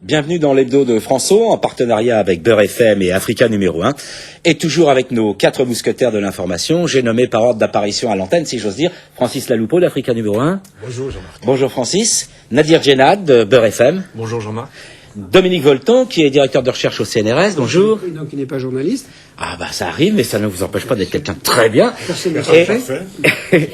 Bienvenue dans l'hebdo de François, en partenariat avec Beurre FM et Africa numéro 1. Et toujours avec nos 4 mousquetaires de l'information, j'ai nommé par ordre d'apparition à l'antenne, si j'ose dire, Francis Laloupeau d'Africa numéro 1. Bonjour Jean-Marc. Bonjour Francis. Nadir Djenad de Beurre FM. Bonjour Jean-Marc. Dominique Volton, qui est directeur de recherche au CNRS. Bonjour. Donc il n'est pas journaliste. Ah bah ça arrive, mais ça ne vous empêche pas d'être quelqu'un de très bien. Personne n'a Et fait.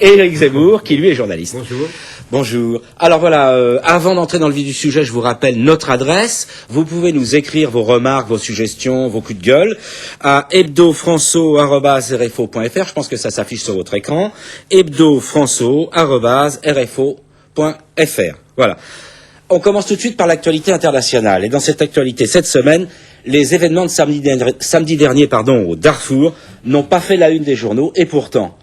Éric Zemmour, qui lui est journaliste. Bonjour. Bonjour. Alors voilà, avant d'entrer dans le vif du sujet, je vous rappelle notre adresse. Vous pouvez nous écrire vos remarques, vos suggestions, vos coups de gueule à hebdofranço@rfo.fr. Je pense que ça s'affiche sur votre écran. hebdofranço@rfo.fr. Voilà. On commence tout de suite par l'actualité internationale. Et dans cette actualité, cette semaine, les événements de samedi dernier au Darfour n'ont pas fait la une des journaux. Et pourtant,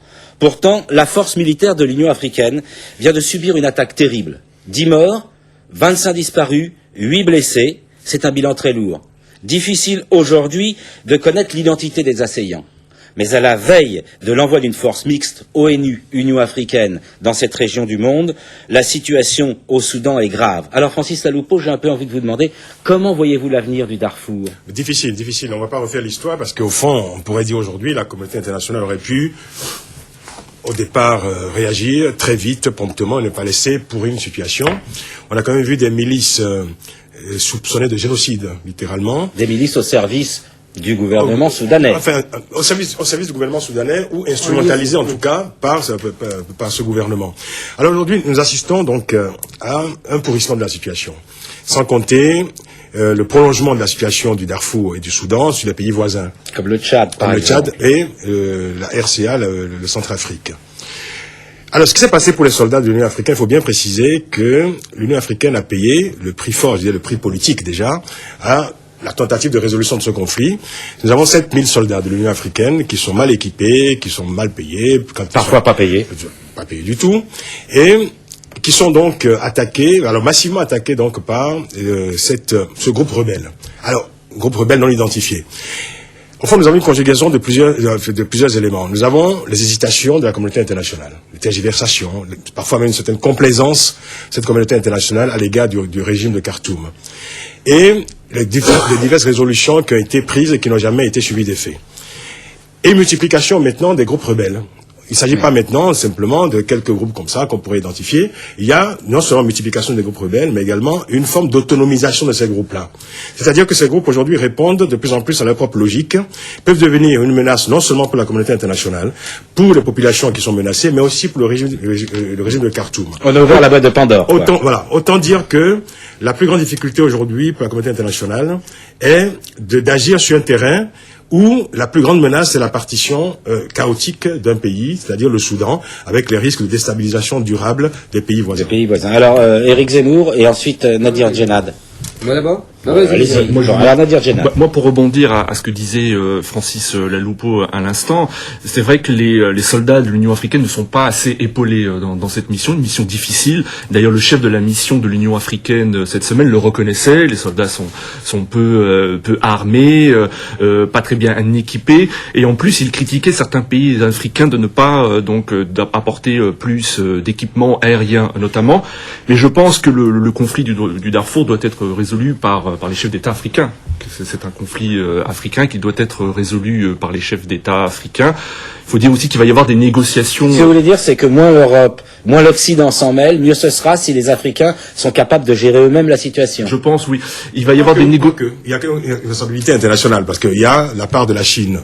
la force militaire de l'Union africaine vient de subir une attaque terrible. 10 morts, 25 disparus, 8 blessés. C'est un bilan très lourd. Difficile aujourd'hui de connaître l'identité des assaillants. Mais à la veille de l'envoi d'une force mixte ONU-Union africaine dans cette région du monde, la situation au Soudan est grave. Alors Francis Laloupeau, j'ai un peu envie de vous demander, comment voyez-vous l'avenir du Darfour ? Difficile. On ne va pas refaire l'histoire parce qu'au fond, on pourrait dire aujourd'hui, la communauté internationale aurait pu, au départ, réagir très vite, promptement, et ne pas laisser pourrir une situation. On a quand même vu des milices soupçonnées de génocide, littéralement. Des milices au service du gouvernement soudanais. Enfin, au service du gouvernement soudanais, ou instrumentalisé en tout cas par ce gouvernement. Alors aujourd'hui, nous assistons donc à un pourrissement de la situation. Sans compter le prolongement de la situation du Darfour et du Soudan sur les pays voisins. Comme le Tchad, par exemple. Le Tchad et la RCA, le Centrafrique. Alors, ce qui s'est passé pour les soldats de l'Union africaine, il faut bien préciser que l'Union africaine a payé le prix fort, je dirais le prix politique déjà, à la tentative de résolution de ce conflit. Nous avons 7000 soldats de l'Union africaine qui sont mal équipés, qui sont mal payés. Parfois pas payés. Pas payés du tout. Et qui sont donc attaqués, alors massivement attaqués donc par ce groupe rebelle. Alors, groupe rebelle non identifié. Au fond, nous avons une conjugaison de plusieurs éléments. Nous avons les hésitations de la communauté internationale, les tergiversations, parfois même une certaine complaisance de cette communauté internationale à l'égard du régime de Khartoum. Et les diverses résolutions qui ont été prises et qui n'ont jamais été suivies d'effet. Et une multiplication maintenant des groupes rebelles. Il ne s'agit pas maintenant simplement de quelques groupes comme ça qu'on pourrait identifier. Il y a non seulement une multiplication des groupes rebelles, mais également une forme d'autonomisation de ces groupes-là. C'est-à-dire que ces groupes aujourd'hui répondent de plus en plus à leur propre logique, peuvent devenir une menace non seulement pour la communauté internationale, pour les populations qui sont menacées, mais aussi pour le régime de Khartoum. On a ouvert la boîte de Pandore. Autant dire que la plus grande difficulté aujourd'hui pour la communauté internationale est d'agir sur un terrain où la plus grande menace, c'est la partition chaotique d'un pays, c'est-à-dire le Soudan, avec les risques de déstabilisation durable des pays voisins. Alors, Éric Zemmour et ensuite Nadir Djenad. Moi d'abord. Allez-y. Alors, Nadir Djenad. Moi, pour rebondir à ce que disait Francis Laloupeau à l'instant, c'est vrai que les soldats de l'Union africaine ne sont pas assez épaulés dans cette mission, une mission difficile. D'ailleurs, le chef de la mission de l'Union africaine cette semaine le reconnaissait. Les soldats sont peu armés, pas très bien équipés, et en plus, il critiquait certains pays africains de ne pas apporter plus d'équipements aériens notamment. Mais je pense que le conflit du Darfour doit être résolu par les chefs d'État africains. C'est un conflit africain qui doit être résolu par les chefs d'État africains. Il faut dire aussi qu'il va y avoir des négociations. Ce que vous voulez dire, c'est que moins l'Europe, moins l'Occident s'en mêle, mieux ce sera si les Africains sont capables de gérer eux-mêmes la situation. Je pense, oui. Il va y avoir des négociations. Il y a une responsabilité internationale, parce qu'il y a la part de la Chine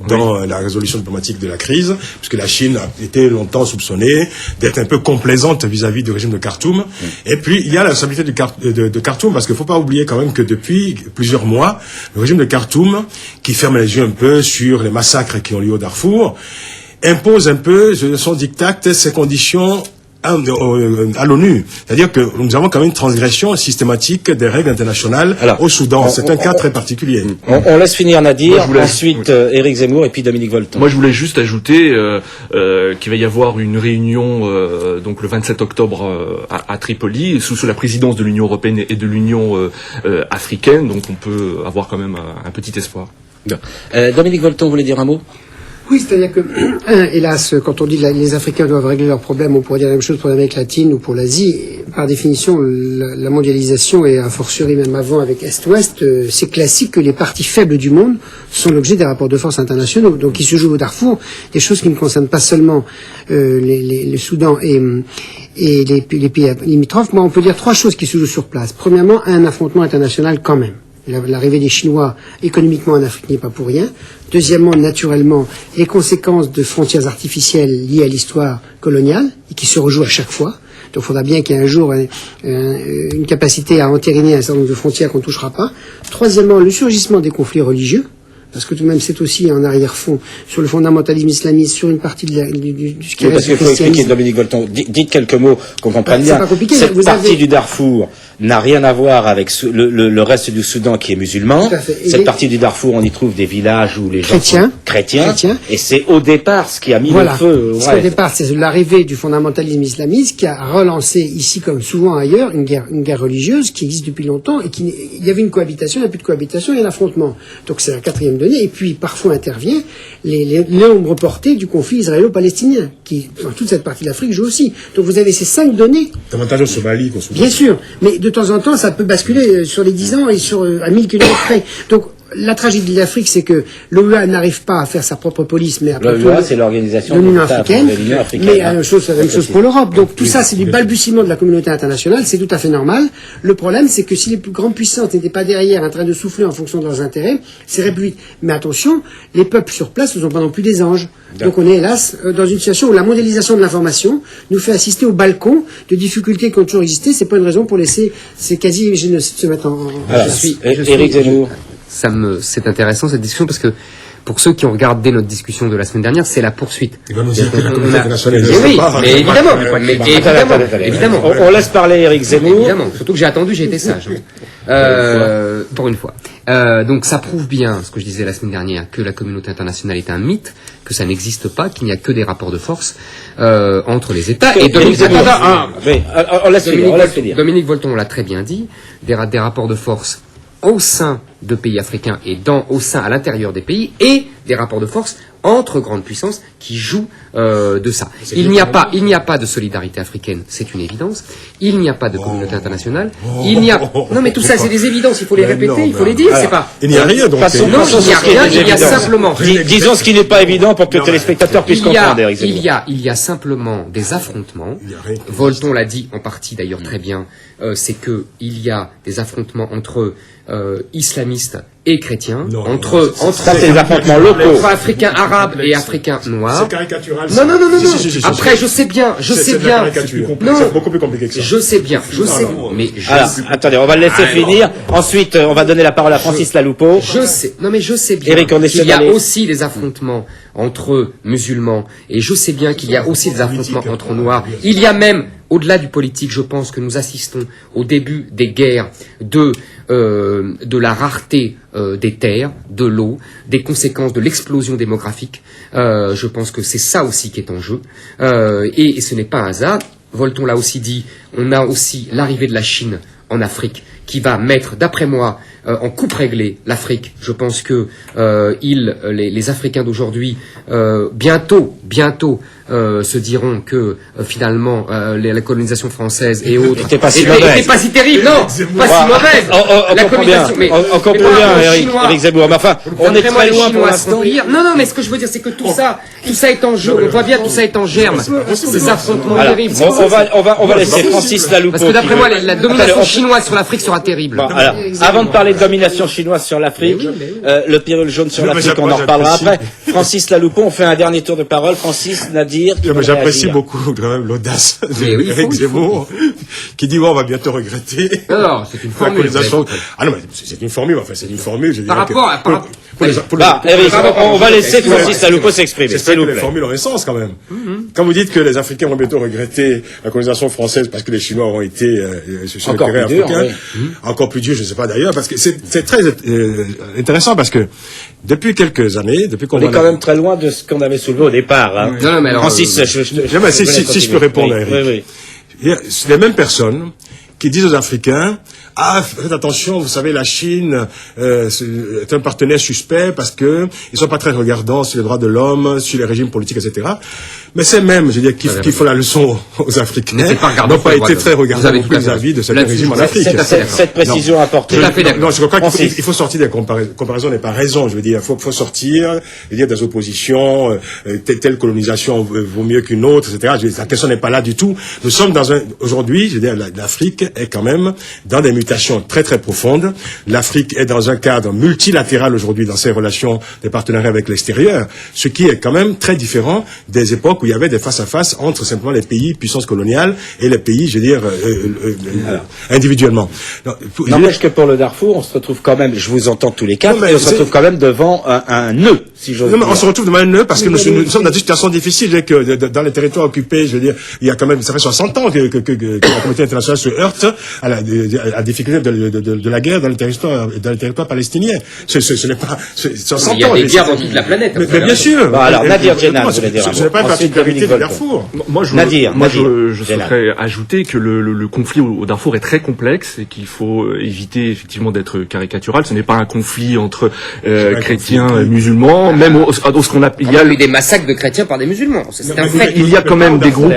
dans la résolution diplomatique de la crise, puisque la Chine a été longtemps soupçonnée d'être un peu complaisante vis-à-vis du régime de Khartoum. Et puis, il y a la responsabilité de Khartoum, parce qu'il ne faut pas oublier quand même que depuis plusieurs mois, le régime de Khartoum, qui ferme les yeux un peu sur les massacres qui ont lieu au Darfour, impose un peu son diktat, ses conditions à l'ONU. C'est-à-dire que nous avons quand même une transgression systématique des règles internationales au Soudan. C'est un cas très particulier. On laisse finir Nadir, ensuite Éric Zemmour et puis Dominique Volton. Moi, je voulais juste ajouter qu'il va y avoir une réunion donc le 27 octobre à Tripoli, sous la présidence de l'Union européenne et de l'Union africaine. Donc on peut avoir quand même un petit espoir. Dominique Volton, vous voulez dire un mot ? Oui, c'est-à-dire que, hélas, quand on dit que les Africains doivent régler leurs problèmes, on pourrait dire la même chose pour l'Amérique latine ou pour l'Asie. Par définition, la mondialisation, et a fortiori même avant avec Est-Ouest, c'est classique que les parties faibles du monde sont l'objet des rapports de force internationaux. Donc il se joue au Darfour des choses qui ne concernent pas seulement le Soudan et les pays limitrophes. Moi, on peut dire trois choses qui se jouent sur place. Premièrement, un affrontement international quand même. L'arrivée des Chinois économiquement en Afrique n'est pas pour rien. Deuxièmement, naturellement, les conséquences de frontières artificielles liées à l'histoire coloniale et qui se rejouent à chaque fois. Donc il faudra bien qu'il y ait un jour une capacité à entériner un certain nombre de frontières qu'on ne touchera pas. Troisièmement, le surgissement des conflits religieux. Parce que tout de même, c'est aussi en arrière-fond sur le fondamentalisme islamiste, sur une partie du ce qui Oui, reste parce du qu'il faut expliquer, christianisme. Dominique Bolton. Dites quelques mots qu'on comprenne C'est bien. pas compliqué, Cette vous partie avez- du Darfour n'a rien à voir avec le reste du Soudan qui est musulman. Tout à fait. Et Cette les- partie du Darfour, on y trouve des villages où les gens Chrétiens. sont chrétiens. Chrétiens. Et c'est au départ ce qui a mis Voilà. le feu. Parce Ouais. qu'au départ, c'est l'arrivée du fondamentalisme islamiste qui a relancé ici, comme souvent ailleurs, une guerre religieuse qui existe depuis longtemps et il y avait une cohabitation, il n'y a plus de cohabitation, il y a un affrontement. Donc c'est la quatrième donnée. Et puis parfois intervient l'ombre portée du conflit israélo-palestinien qui, dans toute cette partie de l'Afrique, joue aussi. Donc vous avez ces 5 données. Davantage au Somalie qu'au Soudan. Bien sûr, mais de temps en temps, ça peut basculer sur les 10 ans et à 1000 kilomètres près. Donc, la tragédie de l'Afrique, c'est que l'OUA n'arrive pas à faire sa propre police, mais après L'OUA, c'est l'organisation de l'Union des États africaine, de l'Union africaine, mais hein. c'est la même chose pour l'Europe. Donc tout ça, c'est du balbutiement de la communauté internationale, c'est tout à fait normal. Le problème, c'est que si les plus grandes puissances n'étaient pas derrière en train de souffler en fonction de leurs intérêts, c'est république. Mais attention, les peuples sur place ne sont pas non plus des anges. Donc on est hélas dans une situation où la mondialisation de l'information nous fait assister au balcon de difficultés qui ont toujours existé. C'est pas une raison pour laisser ces quasi-génocides se mettre en Alors, place. Éric Zemmour. C'est intéressant cette discussion parce que pour ceux qui ont regardé notre discussion de la semaine dernière, c'est la poursuite. Il va nous dire que la On communauté a- internationale Mais ne oui, sait pas. mais évidemment, mais évidemment, Attendez. évidemment. On laisse parler Éric Zemmour. Évidemment, surtout que j'ai attendu, j'ai été sage. Pour une fois. Donc ça prouve bien, ce que je disais la semaine dernière, que la communauté internationale est un mythe, que ça n'existe pas, qu'il n'y a que des rapports de force entre les États. Et Dominique Dominique Bolton l'a très bien dit, des rapports de force au sein de pays africains et à l'intérieur des pays, et des rapports de force entre grandes puissances qui jouent de ça. Il n'y a pas de solidarité africaine, c'est une évidence. Il n'y a pas de communauté internationale. Non, mais tout ça, c'est des évidences. Il faut les répéter, il faut les dire. C'est pas. Il n'y a rien, donc. Passons- Non, passons il n'y a sur ce qui est rien. Il y a évident. simplement. Disons ce qui n'est pas évident pour que le téléspectateur puisse comprendre, Éric Zemmour. Il y a simplement des affrontements. Il y a rien qui Volton l'a dit en partie d'ailleurs très bien. C'est que il y a des affrontements entre islamistes et chrétiens, Non, entre Ça, c'est des affrontements locaux. entre africains arabes et africains noirs. C'est caricatural. Non, non, non, non, Si, non. si, si, si, Après, si. je sais bien, C'est de la caricature. Non. C'est beaucoup plus compliqué que ça. Je sais bien, mais Alors, attendez, on va le laisser finir. Ensuite, on va donner la parole à Francis Laloupeau. je sais bien Éric, on essaie qu'il y a d'aller- aussi des affrontements entre musulmans, et je sais bien qu'il y a aussi des affrontements entre noirs. Il y a même, au-delà du politique, je pense que nous assistons au début des guerres de la rareté des terres, de l'eau, des conséquences de l'explosion démographique. Je pense que c'est ça aussi qui est en jeu. Et ce n'est pas un hasard. Volton l'a aussi dit, on a aussi l'arrivée de la Chine en Afrique, qui va mettre, d'après moi, en coupe réglée l'Afrique. Je pense que les Africains d'aujourd'hui, bientôt, se diront que finalement la colonisation française et autres Était pas si mauvaise. était pas si terrible, non, pas si mauvaise. On La comprend bien, colonisation, mais on comprend moi, bien, les Éric Chinois- Zemmour. Mais enfin, on est D'après moi, très les loin pour Chinois l'instant. sont pires. Non, mais ce que je veux dire, c'est que tout ça est en jeu. On voit bien tout ça est en germe. Ces affrontements Alors, terribles. on va laisser Francis Laloupeau. Parce que d'après qui moi, veut- la Attendez, domination on- chinoise sur l'Afrique sera terrible. Bon, alors, avant de parler de domination chinoise sur l'Afrique, le pirule jaune sur Non, mais l'Afrique, on en reparlera après. Francis Laloupeau, on fait un dernier tour de parole. Francis, Nadir. qui veut J'apprécie réagir. beaucoup quand même l'audace Mais oui, il d'Éric faut. Zemmour, qui dit, on va bientôt regretter. Non, c'est une La formule. colonisation. Ah non, mais c'est une formule, enfin, c'est une formule, je dirais. Par rapport à- que pour les- pour les- Bah, Eric, on va laisser Excusez-moi, Francis Laloupeau s'exprimer, J'espère s'il que vous les plaît. formules ont un sens quand même. Quand vous dites que les Africains vont bientôt regretter la colonisation française parce que les Chinois auront été sur le Encore terrain plus dur, africain, encore plus dur, je ne sais pas d'ailleurs, parce que c'est très intéressant parce que depuis quelques années, depuis qu'on On est voit quand la- même très loin de ce qu'on avait soulevé au départ. Hein. Non, mais alors, Francis, Non, mais si je peux répondre à Eric. Oui, oui. Il y a les mêmes personnes qui disent aux Africains, faites attention, vous savez, la Chine est un partenaire suspect parce que ils sont pas très regardants sur les droits de l'homme, sur les régimes politiques, etc. Mais c'est même, je veux dire, qui font la leçon aux Africains, n'ont pas été très regardants vis-à-vis de certains régimes en Afrique. Cette précision importante. Non, je crois qu'il faut sortir des comparaisons n'est pas raison. Je veux dire, il faut sortir, je veux dire, des oppositions, telle colonisation vaut mieux qu'une autre, etc. La question n'est pas là du tout. Nous sommes aujourd'hui, je veux dire, l'Afrique est quand même dans des mutations très très profondes. L'Afrique est dans un cadre multilatéral aujourd'hui dans ses relations, des partenariats avec l'extérieur, ce qui est quand même très différent des époques où il y avait des face-à-face entre simplement les pays puissances coloniales et les pays, je veux dire, individuellement. N'empêche que pour le Darfour, on se retrouve quand même, je vous entends tous les quatre, et on se retrouve quand même devant un nœud, si j'ose dire. Non, mais on se retrouve devant un nœud parce que nous sommes dans des situations difficiles, que dans les territoires occupés, je veux dire, il y a quand même, ça fait 60 ans que la communauté internationale se heurte à la difficulté de la guerre dans les territoires palestiniens. Ce n'est pas, 60 ans. Il y a des guerres dans toute la planète. Mais bien sûr. Bah alors, Nadir Djenad, vous voulez dire. Ce n'est pas une particularité du Darfour. Moi, je souhaiterais ajouter que le conflit au Darfour est très complexe et qu'il faut éviter effectivement d'être caricatural. Ce n'est pas un conflit entre chrétiens et musulmans, même ce qu'on a. Il y a eu des massacres de chrétiens par des musulmans. C'est un fait. Il y a quand même des groupes.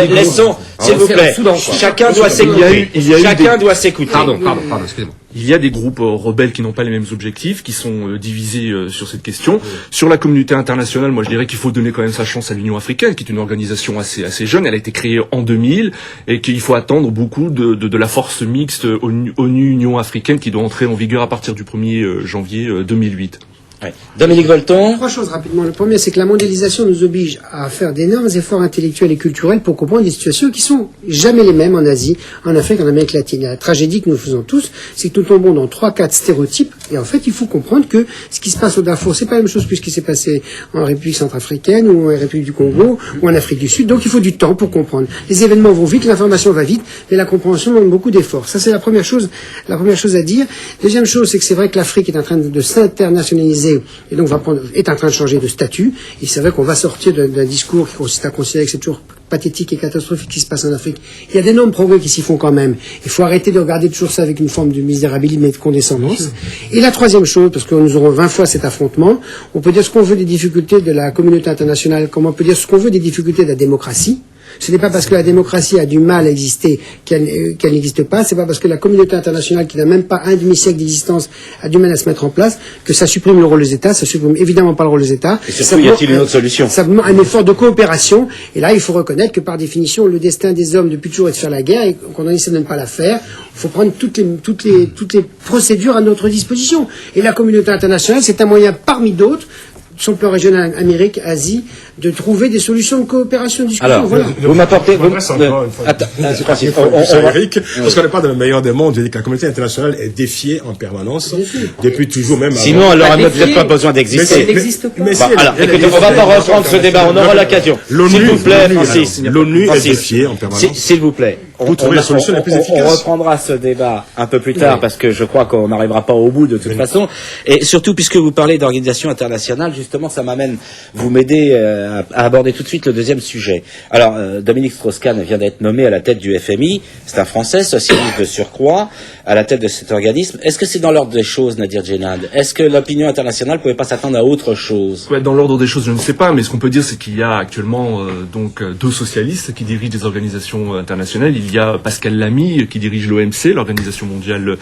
Laissons, s'il vous plaît. Chacun doit s'écouter. Chacun doit s'écouter. Pardon, excusez-moi. Il y a des groupes rebelles qui n'ont pas les mêmes objectifs, qui sont divisés sur cette question. Sur la communauté internationale, moi je dirais qu'il faut donner quand même sa chance à l'Union africaine, qui est une organisation assez jeune. Elle a été créée en 2000 et qu'il faut attendre beaucoup de la force mixte ONU-Union africaine qui doit entrer en vigueur à partir du 1er janvier 2008. Ouais. Dominique Volton. 3 choses rapidement. Le premier, c'est que la mondialisation nous oblige à faire d'énormes efforts intellectuels et culturels pour comprendre des situations qui sont jamais les mêmes en Asie, en Afrique, en Amérique latine. Et la tragédie que nous faisons tous, c'est que nous tombons dans 3-4 stéréotypes. Et en fait, il faut comprendre que ce qui se passe au Darfour, c'est pas la même chose que ce qui s'est passé en République centrafricaine ou en République du Congo ou en Afrique du Sud. Donc, il faut du temps pour comprendre. Les événements vont vite, l'information va vite, mais la compréhension demande beaucoup d'efforts. Ça, c'est la première chose à dire. Deuxième chose, c'est que c'est vrai que l'Afrique est en train de s'internationaliser et donc est en train de changer de statut. Et c'est vrai qu'on va sortir d'un discours qui consiste à considérer que c'est toujours pathétique et catastrophique qui se passe en Afrique. Il y a d'énormes progrès qui s'y font quand même. Il faut arrêter de regarder toujours ça avec une forme de misérabilité et de condescendance. Et la troisième chose, parce que nous aurons 20 fois cet affrontement, on peut dire ce qu'on veut des difficultés de la communauté internationale, comme on peut dire ce qu'on veut des difficultés de la démocratie. Ce n'est pas parce que la démocratie a du mal à exister qu'elle n'existe pas. C'est pas parce que la communauté internationale, qui n'a même pas un demi-siècle d'existence, a du mal à se mettre en place, que ça supprime le rôle des États. Ça supprime évidemment pas le rôle des États. Et surtout, y a-t-il une autre solution? Simplement un effort de coopération. Et là, il faut reconnaître que par définition, le destin des hommes depuis toujours est de faire la guerre et qu'on en essaie de ne pas la faire. Il faut prendre toutes les procédures à notre disposition. Et la communauté internationale, c'est un moyen parmi d'autres, sur le plan régional, Amérique, Asie, de trouver des solutions de coopération, de discussion. Alors, voilà. vous m'apportez... Attends, Eric, parce qu'on n'est pas dans le meilleur des mondes. Je dis que la communauté internationale est défiée en permanence, depuis toujours même. Sinon, elle n'aurait peut-être pas besoin d'exister. Elle n'existe pas. Alors, écoutez, on va pas reprendre ce débat, on aura l'occasion. S'il vous plaît, Francis. L'ONU est défiée en permanence. S'il vous plaît. Pour trouver la solution la plus efficace. On reprendra ce débat un peu plus tard parce que je crois qu'on n'arrivera pas au bout de toute façon. Et surtout, puisque vous parlez d'organisation internationale, justement, ça m'amène, vous m'aider à aborder tout de suite le deuxième sujet. Alors, Dominique Strauss-Kahn vient d'être nommé à la tête du FMI. C'est un Français, socialiste de surcroît, à la tête de cet organisme. Est-ce que c'est dans l'ordre des choses, Nadir Djenad? Est-ce que l'opinion internationale ne pouvait pas s'attendre à autre chose? Ouais, dans l'ordre des choses, je ne sais pas, mais ce qu'on peut dire, c'est qu'il y a actuellement donc 2 socialistes qui dirigent des organisations internationales. Il y a Pascal Lamy qui dirige l'OMC, l'Organisation mondiale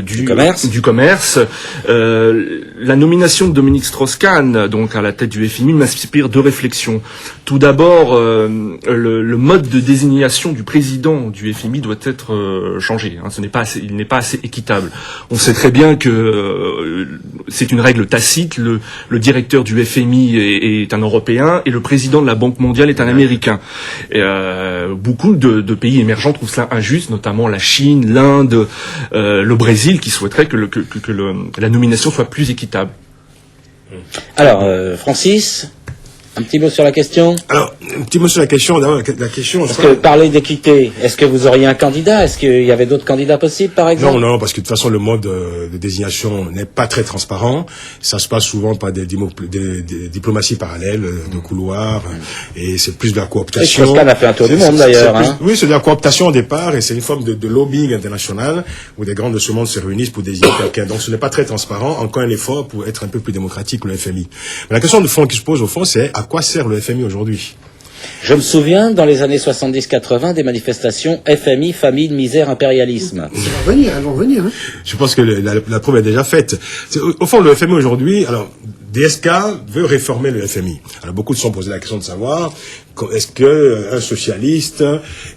du commerce. La nomination de Dominique Strauss-Kahn, donc à la tête du FMI, m'inspire 2 réflexions. Tout d'abord, le mode de désignation du président du FMI doit être changé. Hein. Il n'est pas assez équitable. On sait très bien que c'est une règle tacite. Le directeur du FMI est un Européen et le président de la Banque mondiale est un Américain. Et, beaucoup de pays émergents trouvent cela injuste, notamment la Chine, l'Inde, le Brésil, qui souhaiteraient que la nomination soit plus équitable. Alors, Francis, Un petit mot sur la question. Alors, un petit mot sur la question. D'abord, la question. Parce que parler d'équité, est-ce que vous auriez un candidat? Est-ce qu'il y avait d'autres candidats possibles, par exemple? Non, parce que de toute façon, le mode de désignation n'est pas très transparent. Ça se passe souvent par des diplomaties parallèles, de couloirs, et c'est plus de la cooptation. Strauss-Kahn a fait un tour du monde, d'ailleurs. Hein. Oui, c'est de la cooptation au départ, et c'est une forme de lobbying international, où des grands de ce monde se réunissent pour désigner quelqu'un. Donc ce n'est pas très transparent, encore un effort pour être un peu plus démocratique que le FMI. Mais la question de fond qui se pose au fond, c'est à quoi sert le FMI aujourd'hui? Je me souviens, dans les années 70-80, des manifestations FMI, famine, misère, impérialisme. Elles vont revenir. Hein. Je pense que la preuve est déjà faite. Au fond, le FMI aujourd'hui, alors, DSK veut réformer le FMI. Alors, beaucoup se sont posé la question de savoir, est-ce que un socialiste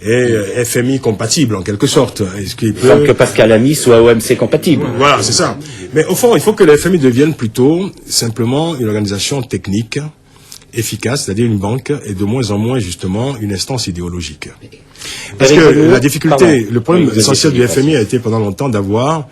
est FMI compatible, en quelque sorte? Est-ce qu'il peut... Comme que Pascal Lamy soit OMC compatible. Voilà, c'est ça. Mais au fond, il faut que le FMI devienne plutôt simplement une organisation technique, efficace, c'est-à-dire une banque, et de moins en moins, justement, une instance idéologique. Parce que la difficulté, le problème essentiel du FMI a été pendant longtemps d'avoir,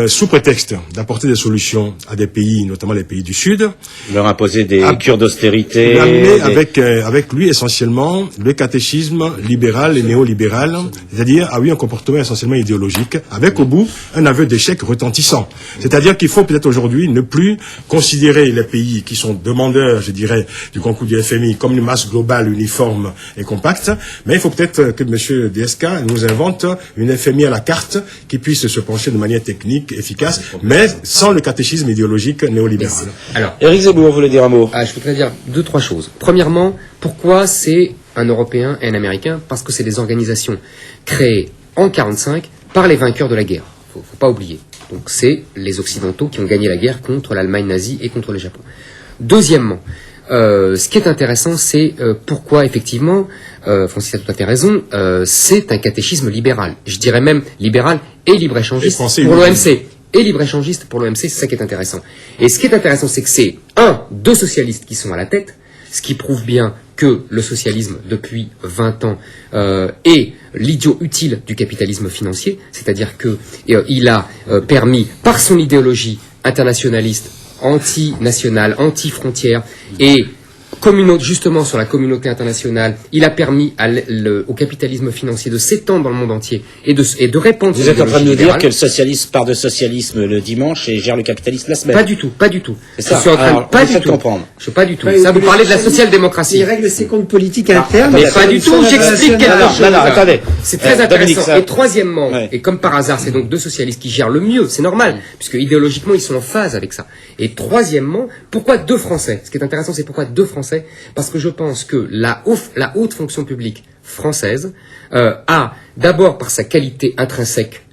sous prétexte d'apporter des solutions à des pays, notamment les pays du Sud, leur imposer des cures d'austérité. L'amener avec lui essentiellement le catéchisme libéral et néolibéral, c'est-à-dire un comportement essentiellement idéologique, avec au bout un aveu d'échec retentissant. C'est-à-dire qu'il faut peut-être aujourd'hui ne plus considérer les pays qui sont demandeurs, je dirais, du concours du FMI comme une masse globale, uniforme et compacte, mais il faut peut-être que M. DSK nous invente une FMI à la carte qui puisse se pencher de manière technique, efficace, mais sans le catéchisme idéologique néolibéral. Alors, Éric Zemmour voulait dire un mot. je voudrais dire 2-3 choses. Premièrement, pourquoi c'est un Européen et un Américain? Parce que c'est des organisations créées en 1945 par les vainqueurs de la guerre. Faut pas oublier. Donc c'est les Occidentaux qui ont gagné la guerre contre l'Allemagne nazie et contre le Japon. Deuxièmement, ce qui est intéressant, c'est pourquoi effectivement, Francis a tout à fait raison, c'est un catéchisme libéral. Je dirais même libéral et libre-échangiste pour l'OMC. Et libre-échangiste pour l'OMC, c'est ça qui est intéressant. Et ce qui est intéressant, c'est que c'est deux socialistes qui sont à la tête, ce qui prouve bien que le socialisme, depuis 20 ans, est l'idiot utile du capitalisme financier, c'est-à-dire que il a permis, par son idéologie internationaliste, anti-nationale, anti-frontière et justement sur la communauté internationale, il a permis au capitalisme financier de s'étendre dans le monde entier et de répandre. Vous êtes en train de nous dire que le socialiste part de socialisme le dimanche et gère le capitalisme la semaine? Pas du tout, pas du tout. C'est ça. Je suis en train de pas du tout comprendre. Je pas du tout. Ça, vous parlez de la social-démocratie. Il règle ses comptes politiques internes. Mais pas du tout. J'explique quelque chose. Non, attendez. C'est très intéressant. Et troisièmement, et comme par hasard, c'est donc deux socialistes qui gèrent le mieux. C'est normal, puisque idéologiquement ils sont en phase avec ça. Et troisièmement, pourquoi deux Français? Ce qui est intéressant, c'est pourquoi deux Français? Parce que je pense que la haute fonction publique française a, d'abord par sa qualité intrinsèque,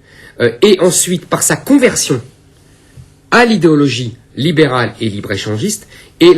et ensuite par sa conversion à l'idéologie libérale et libre-échangiste, et à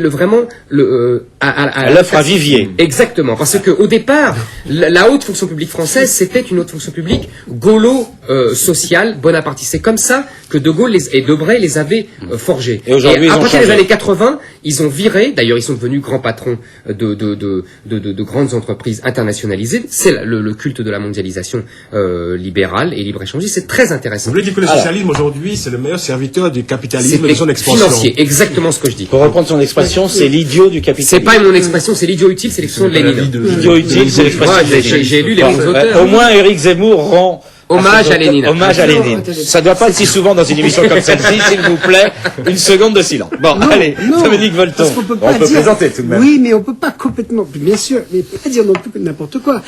l'œuvre à vivier. Exactement, parce que au départ, la haute fonction publique française, c'était une haute fonction publique gaulo-sociale, bonapartiste. C'est comme ça que De Gaulle et Debray les avaient forgés. Et aujourd'hui, à partir des années 80, ils ont viré. D'ailleurs, ils sont devenus grands patrons de grandes entreprises internationalisées. C'est le culte de la mondialisation libérale et libre-échangiste. C'est très intéressant. Vous voulez dire que le socialisme aujourd'hui, c'est le meilleur serviteur du capitalisme et de son expansion? Financier, exactement ce que je dis. Pour reprendre son expression, c'est l'idiot du capitalisme. C'est pas mon expression, c'est l'idiot utile, c'est l'expression de Lénine. L'idiot utile, c'est l'expression de Lénine. J'ai lu les bons auteurs. Au moins, Éric Zemmour rend hommage à Lénine. Hommage à Lénine. Ça ne doit pas être si souvent dans une émission comme celle-ci, s'il vous plaît. Une seconde de silence. Bon, allez, Dominique Volton. Parce qu'on peut pas dire... présenter tout de même. Oui, mais on peut pas complètement, bien sûr, mais pas dire non plus n'importe quoi.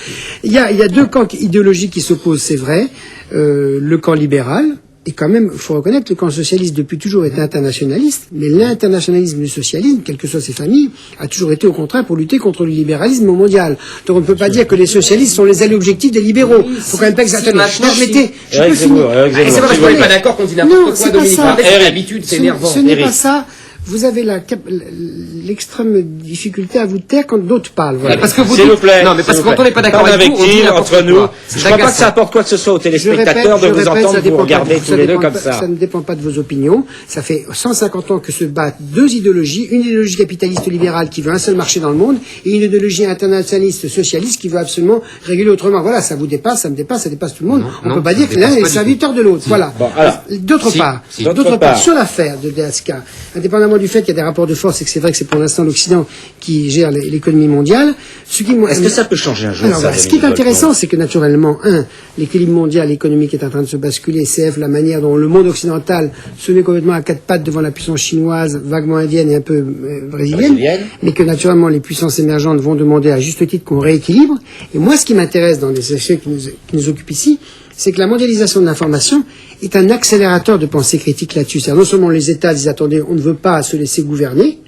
Il y a deux camps idéologiques qui s'opposent, c'est vrai. Le camp libéral, et quand même, il faut reconnaître que le camp socialiste, depuis toujours, est internationaliste, mais l'internationalisme du socialisme, quelles que soient ses familles, a toujours été au contraire pour lutter contre le libéralisme mondial. Donc on ne peut pas dire que les socialistes sont les alliés objectifs des libéraux. Il faut quand même pas exagérer. Permettez, je peux finir. Et c'est vrai que je ne suis pas d'accord qu'on dit n'importe quoi, Dominique. C'est l'habitude, c'est énervant. Ce n'est pas ça. Vous avez l'extrême difficulté à vous taire quand d'autres parlent. Voilà. Parce que vous S'il vous plaît. Non, mais parce que quand on n'est pas d'accord avec vous, on dit entre nous. Je crois pas que ça apporte quoi que ce soit aux téléspectateurs de vous entendre vous regarder tous les deux comme ça. Ça ne dépend pas de vos opinions. Ça fait 150 ans que se battent deux idéologies. Une idéologie capitaliste libérale qui veut un seul marché dans le monde et une idéologie internationaliste socialiste qui veut absolument réguler autrement. Voilà, ça vous dépasse, ça me dépasse, ça dépasse tout le monde. On ne peut pas dire que l'un est serviteur de l'autre. Voilà. D'autre part, sur l'affaire de DSK, indépendamment indépendamment du fait qu'il y a des rapports de force et que c'est vrai que c'est pour l'instant l'Occident qui gère l'économie mondiale, Est-ce que ça peut changer un jour? Alors, ça, ce qui est intéressant, c'est que naturellement, l'équilibre mondial économique est en train de se basculer. CF, la manière dont le monde occidental se met complètement à quatre pattes devant la puissance chinoise, vaguement indienne et un peu brésilienne, mais que naturellement les puissances émergentes vont demander à juste titre qu'on rééquilibre. Et moi, ce qui m'intéresse dans les essais qui nous occupent ici, c'est que la mondialisation de l'information est un accélérateur de pensée critique là-dessus. C'est-à-dire non seulement les États disent attendez, on ne veut pas se laisser gouverner,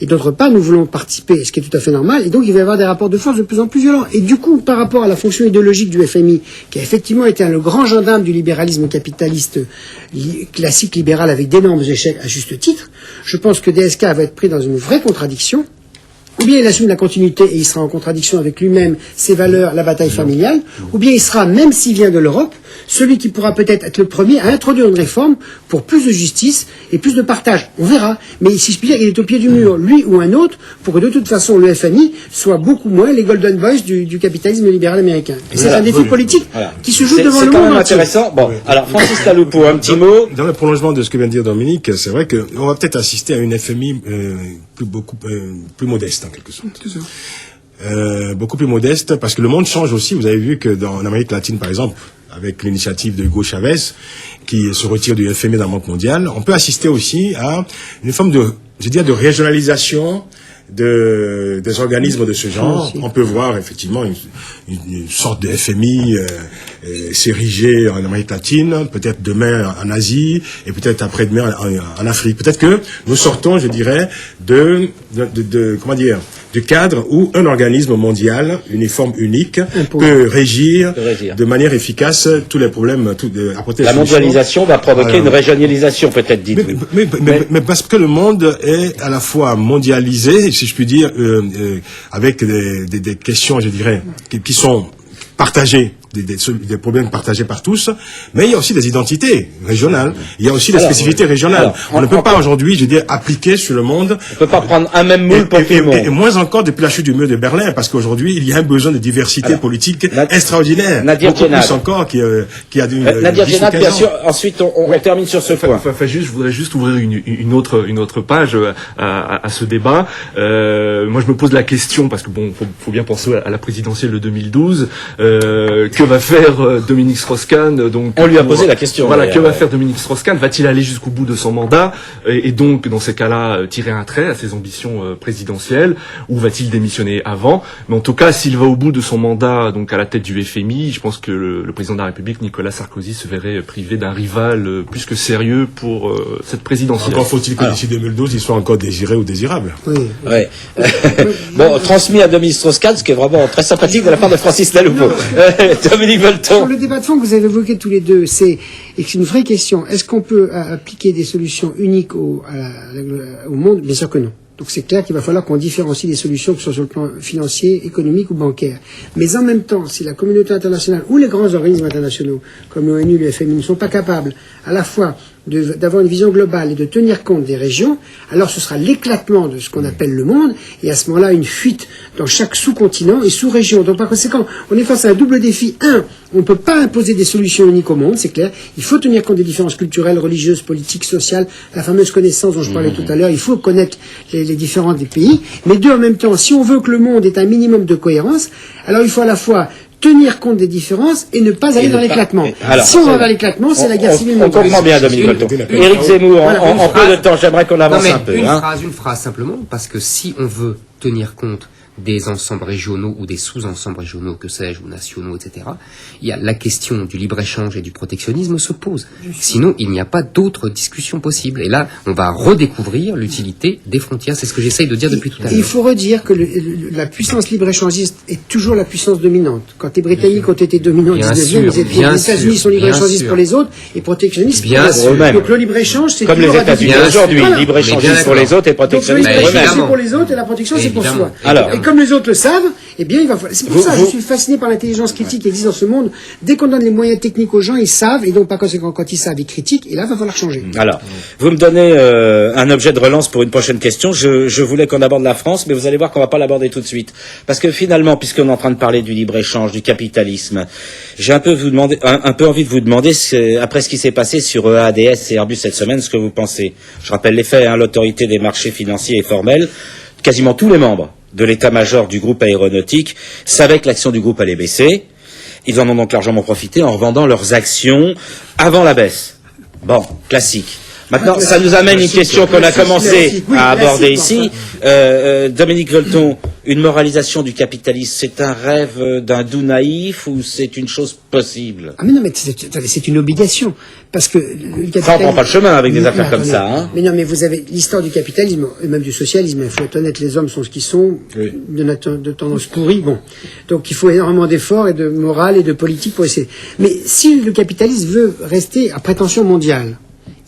et d'autre part, nous voulons participer, ce qui est tout à fait normal, et donc il va y avoir des rapports de force de plus en plus violents. Et du coup, par rapport à la fonction idéologique du FMI, qui a effectivement été le grand gendarme du libéralisme capitaliste classique libéral avec d'énormes échecs à juste titre, je pense que DSK va être pris dans une vraie contradiction. Ou bien il assume la continuité et il sera en contradiction avec lui-même, ses valeurs, la bataille familiale, ou bien il sera, même s'il vient de l'Europe, celui qui pourra peut-être être le premier à introduire une réforme pour plus de justice et plus de partage. On verra. Mais si je puis dire, il est au pied du mur, lui ou un autre, pour que de toute façon le FMI soit beaucoup moins les Golden Boys du capitalisme libéral américain. Et c'est un défi politique qui se joue devant le monde. C'est quand même entier. Intéressant. Bon, alors Francis Taloupo, un petit mot. Dans le prolongement de ce que vient de dire Dominique, c'est vrai qu'on va peut-être assister à une FMI plus modeste en quelque sorte. Beaucoup plus modeste parce que le monde change aussi. Vous avez vu que en Amérique latine, par exemple, avec l'initiative de Hugo Chavez, qui se retire du FMI dans la Banque mondiale, on peut assister aussi à une forme de régionalisation des organismes de ce genre. On peut voir effectivement une sorte de FMI s'ériger en Amérique latine, peut-être demain en Asie et peut-être après-demain en Afrique. Peut-être que nous sortons, je dirais, du cadre où un organisme mondial, uniforme unique, peut régir de manière efficace tous les problèmes, apporter la mondialisation va provoquer une régionalisation, peut-être, dites-vous. Mais parce que le monde est à la fois mondialisé, si je puis dire, avec des questions, je dirais, qui sont partagées, des problèmes partagés par tous, mais il y a aussi des identités régionales, il y a aussi des spécificités régionales. On ne peut pas aujourd'hui, je veux dire, appliquer sur le monde. On ne peut pas prendre un même moule pour tout le monde. Et moins encore depuis la chute du mur de Berlin, parce qu'aujourd'hui, il y a un besoin de diversité politique extraordinaire. Nadir Djenad. Plus encore qui a d'une Nadir Djenad, bien sûr, ensuite on termine sur ce point. Je voudrais juste ouvrir une autre page à ce débat. Moi, je me pose la question, parce que bon, faut bien penser à la présidentielle de 2012, que va faire Dominique Strauss-Kahn, donc on lui a posé la question. Voilà, que va faire Dominique Strauss-Kahn? Va-t-il aller jusqu'au bout de son mandat et donc dans ces cas-là tirer un trait à ses ambitions présidentielles, ou va-t-il démissionner avant? Mais en tout cas, s'il va au bout de son mandat, donc à la tête du FMI, je pense que le président de la République, Nicolas Sarkozy, se verrait privé d'un rival plus que sérieux pour cette présidentielle. Encore faut-il que d'ici 2012, il soit encore désiré ou désirable. Oui. Ouais. Bon, transmis à Dominique Strauss-Kahn, ce qui est vraiment très sympathique de la part de Francis Taloupo. Dominique Volton. Sur le débat de fond que vous avez évoqué tous les deux, c'est une vraie question. Est-ce qu'on peut appliquer des solutions uniques au monde? Bien sûr que non. Donc c'est clair qu'il va falloir qu'on différencie les solutions, que ce soit sur le plan financier, économique ou bancaire. Mais en même temps, si la communauté internationale ou les grands organismes internationaux, comme l'ONU, le FMI, ne sont pas capables à la fois d'avoir une vision globale et de tenir compte des régions, alors ce sera l'éclatement de ce qu'on appelle le monde, et à ce moment-là, une fuite dans chaque sous-continent et sous-région. Donc par conséquent, on est face à un double défi. On ne peut pas imposer des solutions uniques au monde, c'est clair. Il faut tenir compte des différences culturelles, religieuses, politiques, sociales, la fameuse connaissance dont je parlais tout à l'heure. Il faut connaître les différences des pays. Mais en même temps, si on veut que le monde ait un minimum de cohérence, alors il faut à la fois tenir compte des différences et ne pas aller dans l'éclatement. Si on va vers l'éclatement, c'est la guerre civile mondiale. On comprend bien, Dominique Volton. Éric Zemmour, en peu de temps, j'aimerais qu'on avance un peu. Une phrase simplement, parce que si on veut tenir compte des ensembles régionaux ou des sous-ensembles régionaux, que sais-je, ou nationaux, etc., il y a la question du libre-échange et du protectionnisme se pose. Sinon, il n'y a pas d'autre discussion possible. Et là, on va redécouvrir l'utilité des frontières. C'est ce que j'essaye de dire depuis tout à l'heure. Il faut redire que la puissance libre-échangiste est toujours la puissance dominante. Quand les Britanniques ont été dominants au 19e, les États-Unis sont libre-échangistes pour les autres et protectionnistes pour les autres. Donc le libre-échange, c'est comme les États-Unis aujourd'hui, libre-échangiste pour les autres et protectionniste pour eux-mêmes. C'est pour les autres et la protection, c'est pour soi. Alors, comme les autres le savent, eh bien, il va falloir. C'est pour ça que je suis fasciné par l'intelligence critique qui existe dans ce monde. Dès qu'on donne les moyens techniques aux gens, ils savent, et donc par conséquent, quand ils savent, ils critiquent, et là, il va falloir changer. Alors, vous me donnez un objet de relance pour une prochaine question. Je voulais qu'on aborde la France, mais vous allez voir qu'on va pas l'aborder tout de suite. Parce que finalement, puisqu'on est en train de parler du libre-échange, du capitalisme, j'ai un peu envie de vous demander, après ce qui s'est passé sur EADS et Airbus cette semaine, ce que vous pensez. Je rappelle les faits, l'autorité des marchés financiers est formelle. Quasiment tous les membres de l'état-major du groupe aéronautique savaient que l'action du groupe allait baisser. Ils en ont donc largement profité en revendant leurs actions avant la baisse. Bon, classique. Maintenant, ça nous amène une question qu'on a commencé à aborder ici. Dominique Volton, une moralisation du capitalisme, c'est un rêve d'un doux naïf ou c'est une chose possible? Ah mais non, mais c'est une obligation. Parce que le capitalisme... Ça, on prend pas le chemin avec des affaires comme ça, hein. Mais non, mais vous avez l'histoire du capitalisme, et même du socialisme, il faut être honnête, les hommes sont ce qu'ils sont, de tendance pourrie, bon. Donc il faut énormément d'efforts et de morale et de politique pour essayer. Mais si le capitalisme veut rester à prétention mondiale,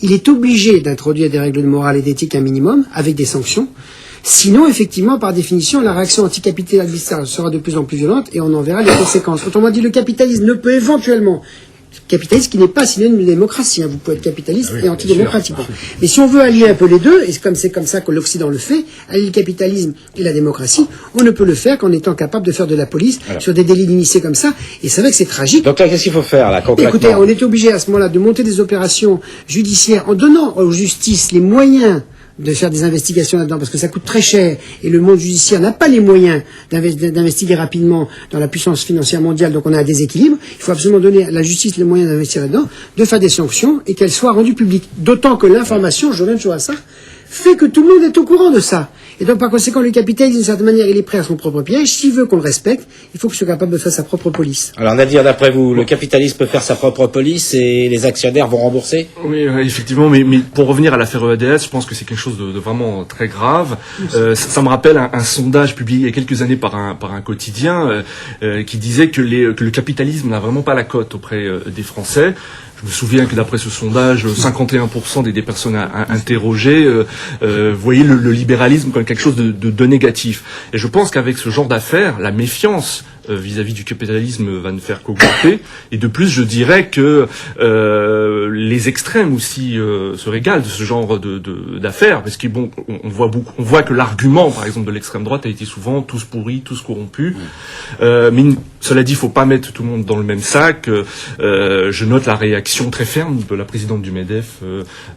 il est obligé d'introduire des règles de morale et d'éthique un minimum, avec des sanctions. Sinon, effectivement, par définition, la réaction anticapitaliste sera de plus en plus violente et on en verra les conséquences. Autrement dit, le capitalisme ne peut éventuellement... Capitaliste qui n'est pas synonyme de démocratie. Vous pouvez être capitaliste et antidémocratique. Mais si on veut allier un peu les deux, et c'est comme ça que l'Occident le fait, allier le capitalisme et la démocratie, on ne peut le faire qu'en étant capable de faire de la police sur des délits d'initiés comme ça. Et c'est vrai que c'est tragique. Donc là, qu'est-ce qu'il faut faire, là, concrètement? Écoutez, on est obligé à ce moment-là de monter des opérations judiciaires en donnant aux justices les moyens de faire des investigations là-dedans, parce que ça coûte très cher, et le monde judiciaire n'a pas les moyens d'investiguer rapidement dans la puissance financière mondiale, donc on a un déséquilibre. Il faut absolument donner à la justice les moyens d'investir là-dedans, de faire des sanctions, et qu'elles soient rendues publiques. D'autant que l'information, je reviens toujours à ça, fait que tout le monde est au courant de ça. Et donc, par conséquent, le capitalisme, d'une certaine manière, il est prêt à son propre piège. S'il veut qu'on le respecte, il faut qu'il soit capable de faire sa propre police. Alors, Nadir, d'après vous, le capitalisme peut faire sa propre police et les actionnaires vont rembourser? Oui, effectivement, mais pour revenir à l'affaire EADS, je pense que c'est quelque chose de vraiment très grave. Ça me rappelle un sondage publié il y a quelques années par un quotidien qui disait que le capitalisme n'a vraiment pas la cote auprès des Français. Je me souviens que d'après ce sondage, 51% des personnes interrogées voyaient le libéralisme comme quelque chose de négatif. Et je pense qu'avec ce genre d'affaires, la méfiance vis-à-vis du capitalisme va ne faire qu'augmenter. Et de plus, je dirais que les extrêmes aussi se régalent de ce genre d'affaires, parce que bon, on voit que l'argument, par exemple, de l'extrême droite a été souvent tous pourris, tous corrompus. Mais cela dit, il faut pas mettre tout le monde dans le même sac. Je note la réaction très ferme de la présidente du MEDEF,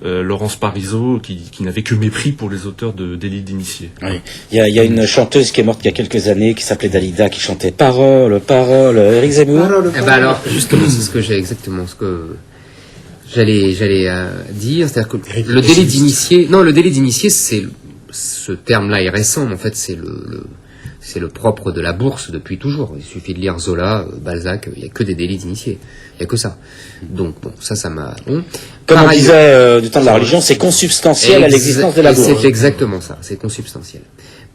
Laurence Parisot, qui n'avait que mépris pour les auteurs de délits d'initiés. Oui. Il y a une chanteuse qui est morte il y a quelques années, qui s'appelait Dalida, qui chantait Parole, Éric Zemmour. Eh ben alors, justement, c'est ce que j'ai exactement, ce que j'allais dire, c'est-à-dire que le délai d'initié, c'est ce terme-là est récent, mais en fait, c'est le propre de la bourse depuis toujours. Il suffit de lire Zola, Balzac, il n'y a que des délits d'initiés. Il n'y a que ça. Donc, bon, ça m'a... Bon. Comme on disait du temps de la religion, c'est consubstantiel à l'existence de la bourse. C'est exactement ça, c'est consubstantiel.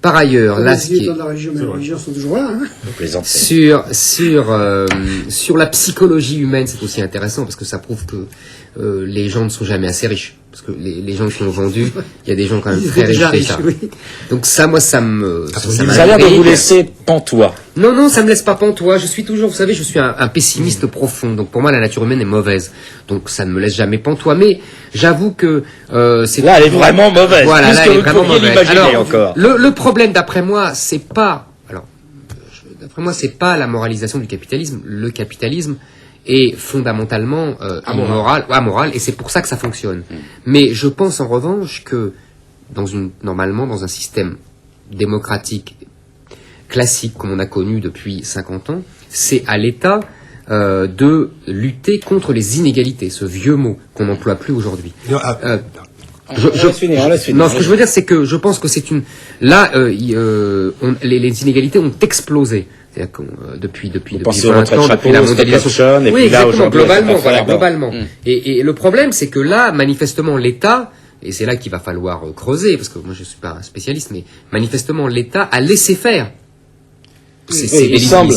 Par ailleurs, là, ce qui est... la religion sont toujours là, hein. Sur la psychologie humaine, c'est aussi intéressant parce que ça prouve que les gens ne sont jamais assez riches. Parce que les gens qui ont vendu, il y a des gens quand même très riches déjà. Oui. Donc ça, moi, ça a l'air de vous laisser pantois. Non, ça me laisse pas pantois. Je suis toujours, vous savez, je suis un pessimiste profond. Donc pour moi, la nature humaine est mauvaise. Donc ça ne me laisse jamais pantois. Mais j'avoue que c'est... Là, elle est vraiment mauvaise. Voilà, là, elle est vraiment mauvaise. Alors, encore. Le problème, d'après moi, c'est pas... Alors, d'après moi, c'est pas la moralisation du capitalisme. Le capitalisme est fondamentalement amoral, et c'est pour ça que ça fonctionne. Mais je pense en revanche que normalement dans un système démocratique classique comme on a connu depuis 50 ans, c'est à l'État de lutter contre les inégalités, ce vieux mot qu'on n'emploie plus aujourd'hui. Non, ce que je veux dire, c'est que je pense que c'est une... Là, les inégalités ont explosé. C'est-à-dire que depuis 20 ans, depuis la mondialisation. Oui, exactement, globalement. Et le problème, c'est que là, manifestement, l'État, et c'est là qu'il va falloir creuser, parce que moi je suis pas un spécialiste, mais manifestement, l'État a laissé faire. Il semble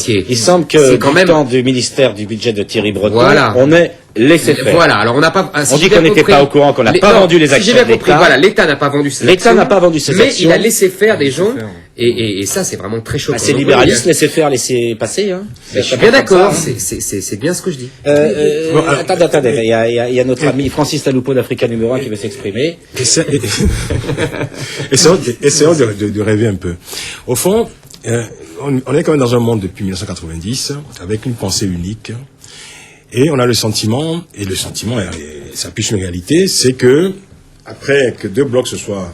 que du temps du ministère du budget de Thierry Breton, on est laissé faire. Voilà, alors on n'a pas... on dit qu'on n'était pas au courant, qu'on n'a pas vendu les actions de l'État. Voilà, l'État n'a pas vendu ses actions. L'État n'a pas vendu ses actions. Mais il a laissé faire des gens Et ça, c'est vraiment très choquant. C'est libéraliste, laisser faire, laisser passer. Hein. Je suis bien d'accord, c'est bien ce que je dis. Attendez, il y a notre ami Francis Laloupo d'Africa numéro 1 qui veut s'exprimer. Essayons de rêver un peu. Au fond, on est quand même dans un monde depuis 1990, avec une pensée unique, et on a le sentiment, et s'appuie sur une réalité, c'est que, après que deux blocs se soient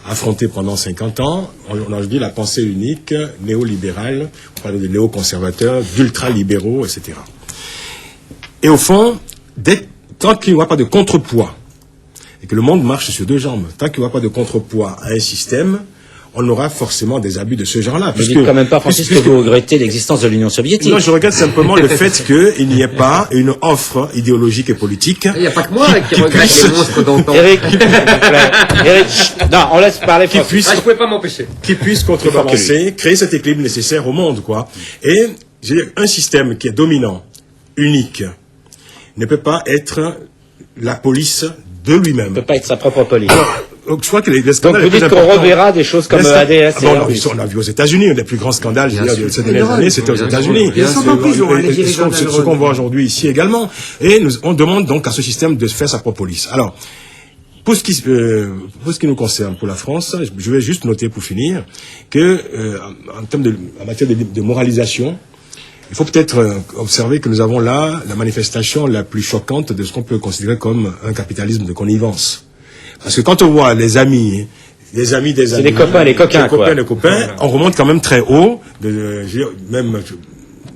affrontés pendant 50 ans, on a dit la pensée unique, néolibérale, on parle de néoconservateurs, d'ultralibéraux, etc. Et au fond, tant qu'il n'y aura pas de contrepoids, et que le monde marche sur deux jambes, tant qu'il n'y aura pas de contrepoids à un système, on aura forcément des abus de ce genre-là. Vous dites quand même pas, Francis, que vous regrettez l'existence de l'Union soviétique. Non, je regrette simplement le fait qu'il n'y ait pas une offre idéologique et politique. Il n'y a pas que moi qui regrette les monstres d'antan. Eric, non, on laisse parler Francis. Je pouvais pas m'empêcher. Qui puisse contrebalancer, créer cet équilibre nécessaire au monde, quoi. Et, je veux dire, un système qui est dominant, unique, ne peut pas être la police de lui-même. Ne peut pas être sa propre police. Donc, je crois que les Donc scandales vous dites qu'on reverra des choses comme ADS. on a vu aux États-Unis, les plus grands scandales de ces dernières années, c'était aux États-Unis. Ils sont en prison, les dirigeants. Ce qu'on voit aujourd'hui ici également. Et on demande donc à ce système de faire sa propre police. Alors, pour ce qui nous concerne, pour la France, je vais juste noter pour finir que, en matière de moralisation, il faut peut-être observer que nous avons là la manifestation la plus choquante de ce qu'on peut considérer comme un capitalisme de connivence. Parce que quand on voit les amis des amis, c'est les copains, les coquins, les copains, on remonte quand même très haut, même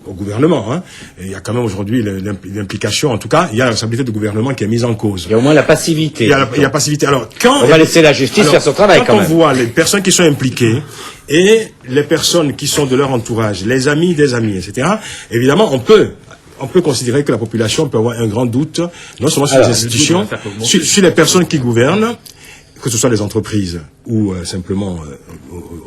au gouvernement. Hein. Et il y a quand même aujourd'hui l'implication, en tout cas, il y a la responsabilité du gouvernement qui est mise en cause. Il y a au moins la passivité. Il y a la passivité. Alors, on va laisser la justice faire son travail quand même. Quand on voit les personnes qui sont impliquées et les personnes qui sont de leur entourage, les amis des amis, etc., évidemment, on peut considérer que la population peut avoir un grand doute, non seulement sur les institutions, sur les personnes qui gouvernent, que ce soit les entreprises ou simplement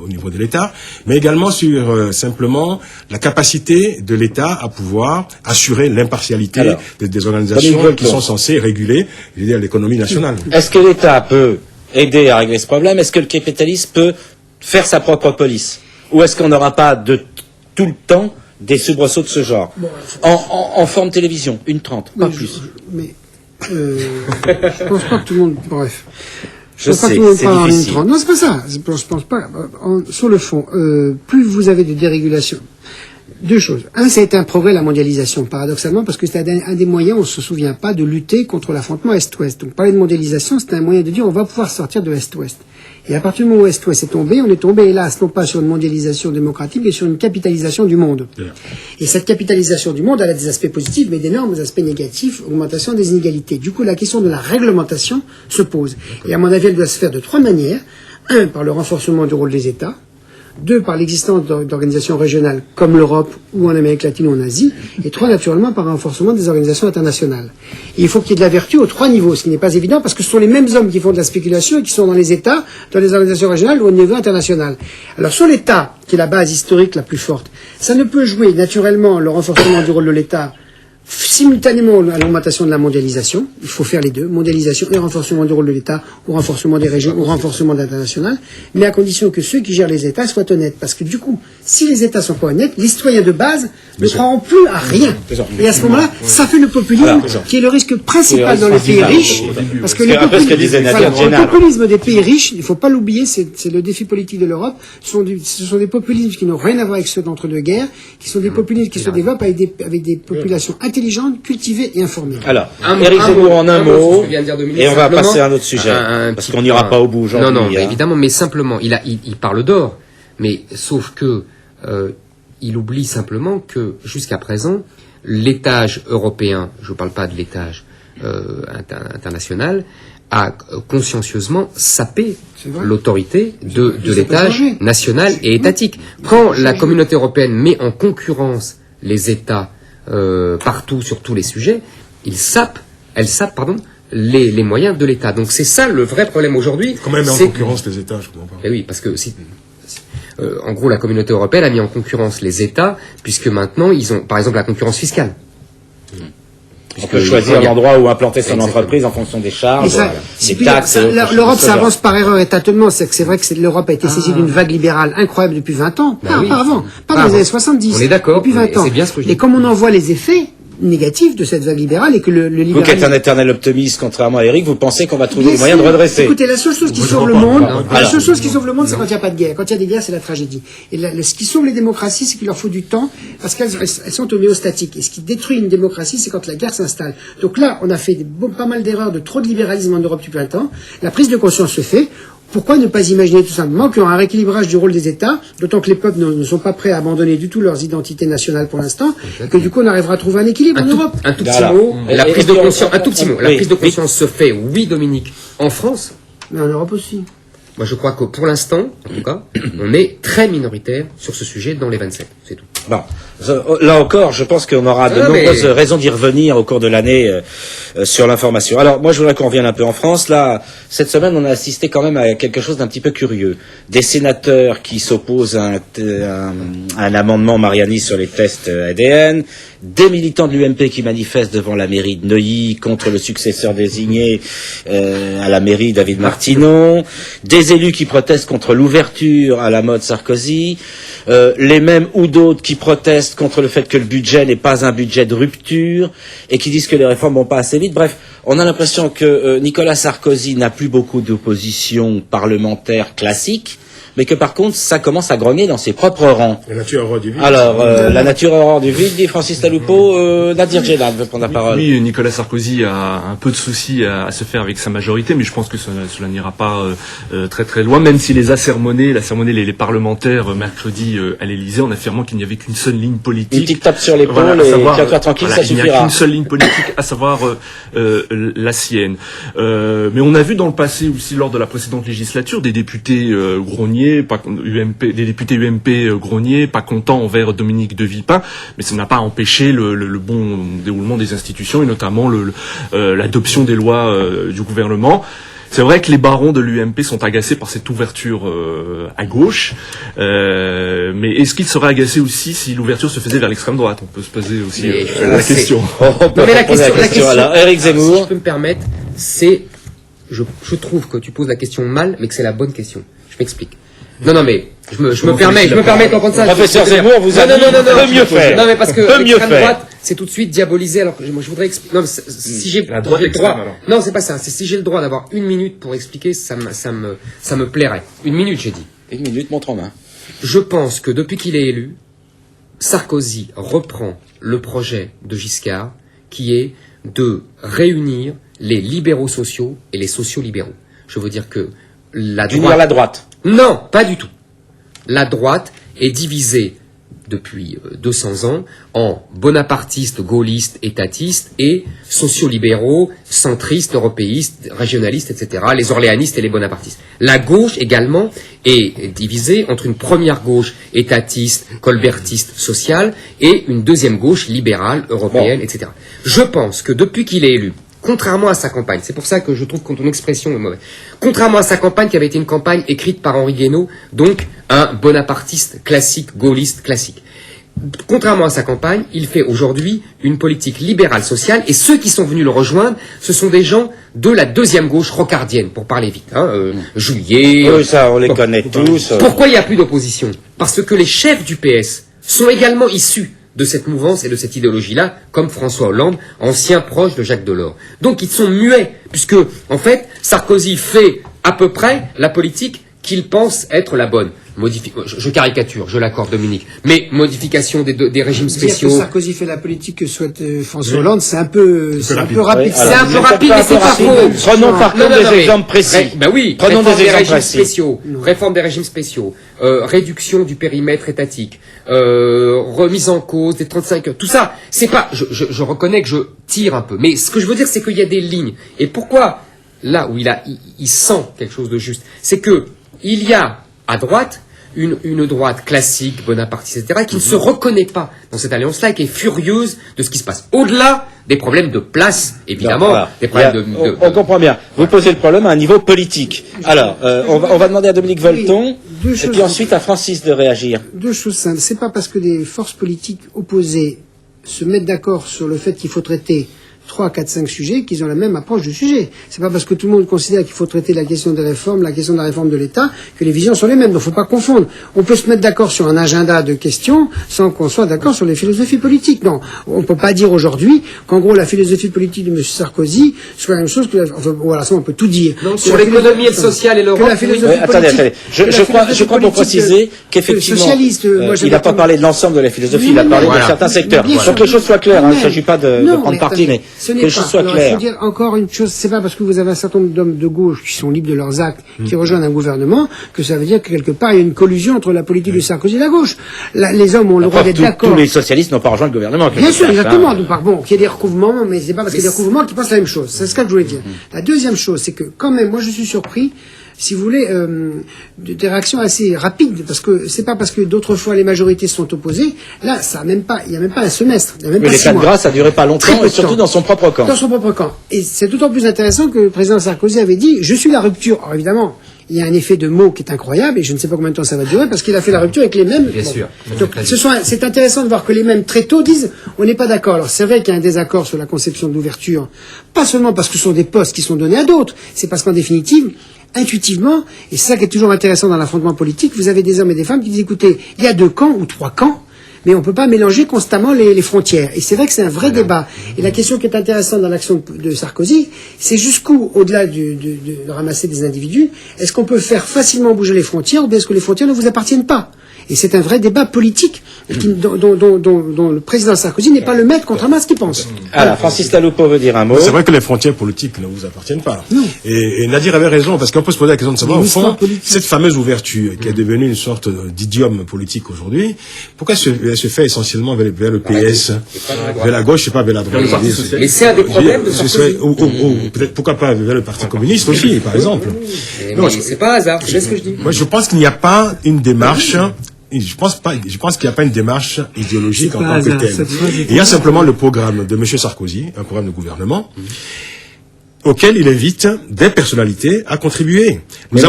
au niveau de l'État, mais également sur simplement la capacité de l'État à pouvoir assurer l'impartialité des organisations qui sont censées réguler, je veux dire, l'économie nationale. Est-ce que l'État peut aider à régler ce problème? Est-ce que le capitalisme peut faire sa propre police? Ou est-ce qu'on n'aura pas tout le temps des soubresauts de ce genre? En forme télévision, 1h30, pas plus. Je pense pas que tout le monde... Bref. Je sais, c'est difficile. Non, c'est pas ça. Je pense pas. Sur le fond, plus vous avez de dérégulation... Deux choses. Un, ça a été un progrès, la mondialisation, paradoxalement, parce que c'était un des moyens, on se souvient pas, de lutter contre l'affrontement Est-Ouest. Donc, parler de mondialisation, c'était un moyen de dire, on va pouvoir sortir de l'Est-Ouest. Et à partir du moment où Est-Ouest est tombé, on est tombé, hélas, non pas sur une mondialisation démocratique, mais sur une capitalisation du monde. Et cette capitalisation du monde, elle a des aspects positifs, mais d'énormes aspects négatifs, augmentation des inégalités. Du coup, la question de la réglementation se pose. Et à mon avis, elle doit se faire de trois manières. Un, par le renforcement du rôle des États. Deux, par l'existence d'organisations régionales comme l'Europe ou en Amérique latine ou en Asie. Et trois, naturellement, par un renforcement des organisations internationales. Et il faut qu'il y ait de la vertu aux trois niveaux, ce qui n'est pas évident parce que ce sont les mêmes hommes qui font de la spéculation et qui sont dans les États, dans les organisations régionales ou au niveau international. Alors sur l'État, qui est la base historique la plus forte, ça ne peut jouer naturellement le renforcement du rôle de l'État simultanément à l'augmentation de la mondialisation. Il faut faire les deux, mondialisation et renforcement du rôle de l'État, ou renforcement des régions, ou renforcement de l'international, mais à condition que ceux qui gèrent les États soient honnêtes. Parce que du coup, si les États sont pas honnêtes, les citoyens de base ne croiront plus à rien. Et à ce moment-là, ça fait le populisme, qui est le risque principal dans les pays riches. Parce que le populisme des pays riches, il ne faut pas l'oublier, c'est le défi politique de l'Europe, ce sont des populismes qui n'ont rien à voir avec ceux d'entre-deux-guerres, qui sont des populismes qui se développent avec des populations intelligentes, cultivées et informées. Alors, Éric Zemmour en un mot, et on va passer à un autre sujet, parce qu'on n'ira pas au bout aujourd'hui. Non, évidemment, mais simplement, il parle d'or, mais sauf que il oublie simplement que jusqu'à présent, l'étage européen, je ne parle pas de l'étage international, a consciencieusement sapé l'autorité de l'étage national et étatique. Quand la communauté européenne met en concurrence les États partout sur tous les sujets, elle sape les moyens de l'État. Donc c'est ça le vrai problème aujourd'hui. Comment elle met en concurrence les États, je comprends pas. Eh oui, parce que en gros, la communauté européenne a mis en concurrence les États, puisque maintenant ils ont, par exemple, la concurrence fiscale. On peut choisir l'endroit où implanter son entreprise en fonction des charges, des taxes. L'Europe, ça avance par erreur et tâtonnement. C'est vrai que l'Europe a été saisie d'une vague libérale incroyable depuis 20 ans. Pas avant, pas dans les années 70. On est d'accord. Depuis 20 ans. C'est bien ce que je dis. Et comme on en voit les effets négatif de cette vague libérale et que le libéralisme... Vous qui êtes un éternel optimiste, contrairement à Eric, vous pensez qu'on va trouver des moyens de redresser. Écoutez, la seule chose qui sauve le monde, c'est quand il n'y a pas de guerre. Quand il y a des guerres, c'est la tragédie. Et ce qui sauve les démocraties, c'est qu'il leur faut du temps, parce qu'elles sont homéostatiques. Et ce qui détruit une démocratie, c'est quand la guerre s'installe. Donc là, on a fait pas mal d'erreurs, de trop de libéralisme en Europe depuis un temps. La prise de conscience se fait. Pourquoi ne pas imaginer tout simplement qu'il y aura un rééquilibrage du rôle des États, d'autant que les peuples ne sont pas prêts à abandonner du tout leurs identités nationales pour l'instant, et que du coup on arrivera à trouver un équilibre en Europe. Un tout petit mot, la prise de conscience, un tout petit mot, la prise de conscience se fait, oui Dominique, en France, mais en Europe aussi. Moi je crois que pour l'instant, en tout cas, on est très minoritaire sur ce sujet dans les 27, c'est tout. Bon, là encore, je pense qu'on aura de nombreuses raisons d'y revenir au cours de l'année sur l'information. Alors, moi, je voudrais qu'on revienne un peu en France. Là, cette semaine, on a assisté quand même à quelque chose d'un petit peu curieux. Des sénateurs qui s'opposent à un amendement marianiste sur les tests ADN, des militants de l'UMP qui manifestent devant la mairie de Neuilly contre le successeur désigné à la mairie, David Martinon, des élus qui protestent contre l'ouverture à la mode Sarkozy, les mêmes ou d'autres qui protestent contre le fait que le budget n'est pas un budget de rupture et qui disent que les réformes vont pas assez vite. Bref, on a l'impression que Nicolas Sarkozy n'a plus beaucoup d'opposition parlementaire classique, mais que par contre, ça commence à grogner dans ses propres rangs. La nature horreur du vide. Alors, la nature horreur du vide, dit Francis Taloupo, Nadir Djenad veut prendre la parole. Oui, Nicolas Sarkozy a un peu de soucis à se faire avec sa majorité, mais je pense que cela n'ira pas très très loin, même s'il les a sermonnés, les parlementaires mercredi à l'Élysée en affirmant qu'il n'y avait qu'une seule ligne politique. Une petite tape sur l'épaule et 4 heures tranquille, ça suffira. Il n'y a qu'une seule ligne politique, à savoir la sienne. Mais on a vu dans le passé aussi, lors de la précédente législature, des députés grogniers, des députés UMP grogniers, pas contents envers Dominique de Villepin, mais ça n'a pas empêché le bon déroulement des institutions et notamment l'adoption des lois du gouvernement. C'est vrai que les barons de l'UMP sont agacés par cette ouverture à gauche, mais est-ce qu'ils seraient agacés aussi si l'ouverture se faisait vers l'extrême droite? On peut se poser aussi la question. Non mais la question, alors, Éric Zemmour. Si je peux me permettre, je trouve que tu poses la question mal, mais que c'est la bonne question. Je m'explique. Non, mais je me permets d'entendre ça. Professeur Zemmour, vous avez peut mieux faire. Non, mais parce que l'extrême droite, c'est tout de suite diabolisé. Alors que moi, je voudrais expliquer. Non, si j'ai la droite extrême, alors. Non, c'est pas ça. C'est si j'ai le droit d'avoir 1 minute pour expliquer, ça me plairait. 1 minute, j'ai dit. 1 minute, montre en main. Je pense que depuis qu'il est élu, Sarkozy reprend le projet de Giscard, qui est de réunir les libéraux sociaux et les sociaux-libéraux. Je veux dire que la droite. Non, pas du tout. La droite est divisée depuis 200 ans en bonapartistes, gaullistes, étatistes et sociolibéraux, centristes, européistes, régionalistes, etc. Les orléanistes et les bonapartistes. La gauche également est divisée entre une première gauche étatiste, colbertiste, sociale et une deuxième gauche libérale, européenne, etc. Je pense que depuis qu'il est élu, contrairement à sa campagne, c'est pour ça que je trouve que ton expression est mauvaise, contrairement à sa campagne qui avait été une campagne écrite par Henri Guénaud, donc un bonapartiste classique, gaulliste classique. Contrairement à sa campagne, il fait aujourd'hui une politique libérale sociale et ceux qui sont venus le rejoindre, ce sont des gens de la deuxième gauche rocardienne, pour parler vite. Juillet... Oui, ça, on les connaît tous. Pourquoi il n'y a plus d'opposition? Parce que les chefs du PS sont également issus de cette mouvance et de cette idéologie-là, comme François Hollande, ancien proche de Jacques Delors. Donc ils sont muets, puisque, en fait, Sarkozy fait à peu près la politique qu'il pense être la bonne. Je caricature, je l'accorde Dominique, mais modification des régimes spéciaux. Dire que Sarkozy fait la politique que souhaite François Hollande, c'est un peu rapide. Oui, c'est un peu rapide, mais c'est pas faux. Prenons par contre des exemples précis. Ben oui, prenons des exemples régimes précis. spéciaux, réforme des régimes spéciaux, réduction du périmètre étatique, remise en cause des 35 heures. Tout ça, c'est pas. Je reconnais que je tire un peu, mais ce que je veux dire, c'est qu'il y a des lignes. Et pourquoi là où il sent quelque chose de juste, c'est que il y a à droite une droite classique, bonapartiste, etc., qui ne se reconnaît pas dans cette alliance-là et qui est furieuse de ce qui se passe. Au-delà des problèmes de place, évidemment, voilà. Des problèmes on comprend bien. Vous posez le problème à un niveau politique. Alors, on va demander à Dominique Volton, et puis ensuite à Francis de réagir. 2 choses simples. C'est pas parce que des forces politiques opposées se mettent d'accord sur le fait qu'il faut traiter 3, 4, 5 sujets qu'ils ont la même approche du sujet. C'est pas parce que tout le monde considère qu'il faut traiter la question des réformes, la question de la réforme de l'État, que les visions sont les mêmes. Donc, faut pas confondre. On peut se mettre d'accord sur un agenda de questions sans qu'on soit d'accord sur les philosophies politiques. Non. On peut pas dire aujourd'hui qu'en gros, la philosophie politique de M. Sarkozy soit la même chose que enfin, voilà, ça, on peut tout dire. Donc, sur l'économie et le social et l'Europe. Attendez. Je crois pour préciser qu'effectivement, il n'a pas parlé de l'ensemble de la philosophie, il a parlé de certains secteurs. Pour que les choses soient claires, il ne s'agit pas de prendre parti, mais que les choses soient claires. Il faut dire encore une chose, c'est pas parce que vous avez un certain nombre d'hommes de gauche qui sont libres de leurs actes, qui rejoignent un gouvernement, que ça veut dire que quelque part il y a une collusion entre la politique de Sarkozy et la gauche. Les hommes ont le droit d'être d'accord. Tous les socialistes n'ont pas rejoint le gouvernement. Bien sûr, exactement. Bon, qu'il y ait des recouvrements, mais c'est pas parce qu'il y a des recouvrements qu'ils pensent la même chose. C'est ce que je voulais dire. La deuxième chose, c'est que quand même, moi je suis surpris, si vous voulez, des réactions assez rapides, parce que c'est pas parce que d'autres fois les majorités sont opposées, là, il n'y a même pas un semestre, il n'y a même pas 6 mois. Mais l'état de grâce a duré pas longtemps, et surtout dans son propre camp. Dans son propre camp. Et c'est d'autant plus intéressant que le président Sarkozy avait dit, je suis la rupture. Alors évidemment, il y a un effet de mots qui est incroyable, et je ne sais pas combien de temps ça va durer, parce qu'il a fait la rupture avec les mêmes. Bien sûr. Donc, c'est intéressant de voir que les mêmes très tôt disent, on n'est pas d'accord. Alors, c'est vrai qu'il y a un désaccord sur la conception de l'ouverture, pas seulement parce que ce sont des postes qui sont donnés à d'autres, c'est parce qu'en définitive, intuitivement, et c'est ça qui est toujours intéressant dans l'affrontement politique, vous avez des hommes et des femmes qui disent, écoutez, il y a 2 camps ou 3 camps, mais on ne peut pas mélanger constamment les frontières. Et c'est vrai que c'est un vrai débat. Et la question qui est intéressante dans l'action de Sarkozy, c'est jusqu'où, au-delà de ramasser des individus, est-ce qu'on peut faire facilement bouger les frontières ou bien est-ce que les frontières ne vous appartiennent pas? Et c'est un vrai débat politique dont le président Sarkozy n'est pas le maître, contrairement à ce qu'il pense. Alors, Francis Taloupo veut dire un mot. C'est vrai que les frontières politiques ne vous appartiennent pas. Et Nadir avait raison, parce qu'on peut se poser la question de savoir, au fond, cette fameuse ouverture qui est devenue une sorte d'idiome politique aujourd'hui, pourquoi elle se fait essentiellement vers le PS, vers la gauche, et pas vers la droite? Mais c'est un des problèmes de Sarkozy. Ou peut-être, pourquoi pas vers le Parti communiste aussi, par exemple. Mais c'est pas hasard, c'est ce que je dis. Moi, je pense qu'il n'y a pas une démarche. Je pense qu'il n'y a pas une démarche idéologique en tant que telle. Il y a simplement le programme de M. Sarkozy, un programme de gouvernement, auquel il invite des personnalités à contribuer. Et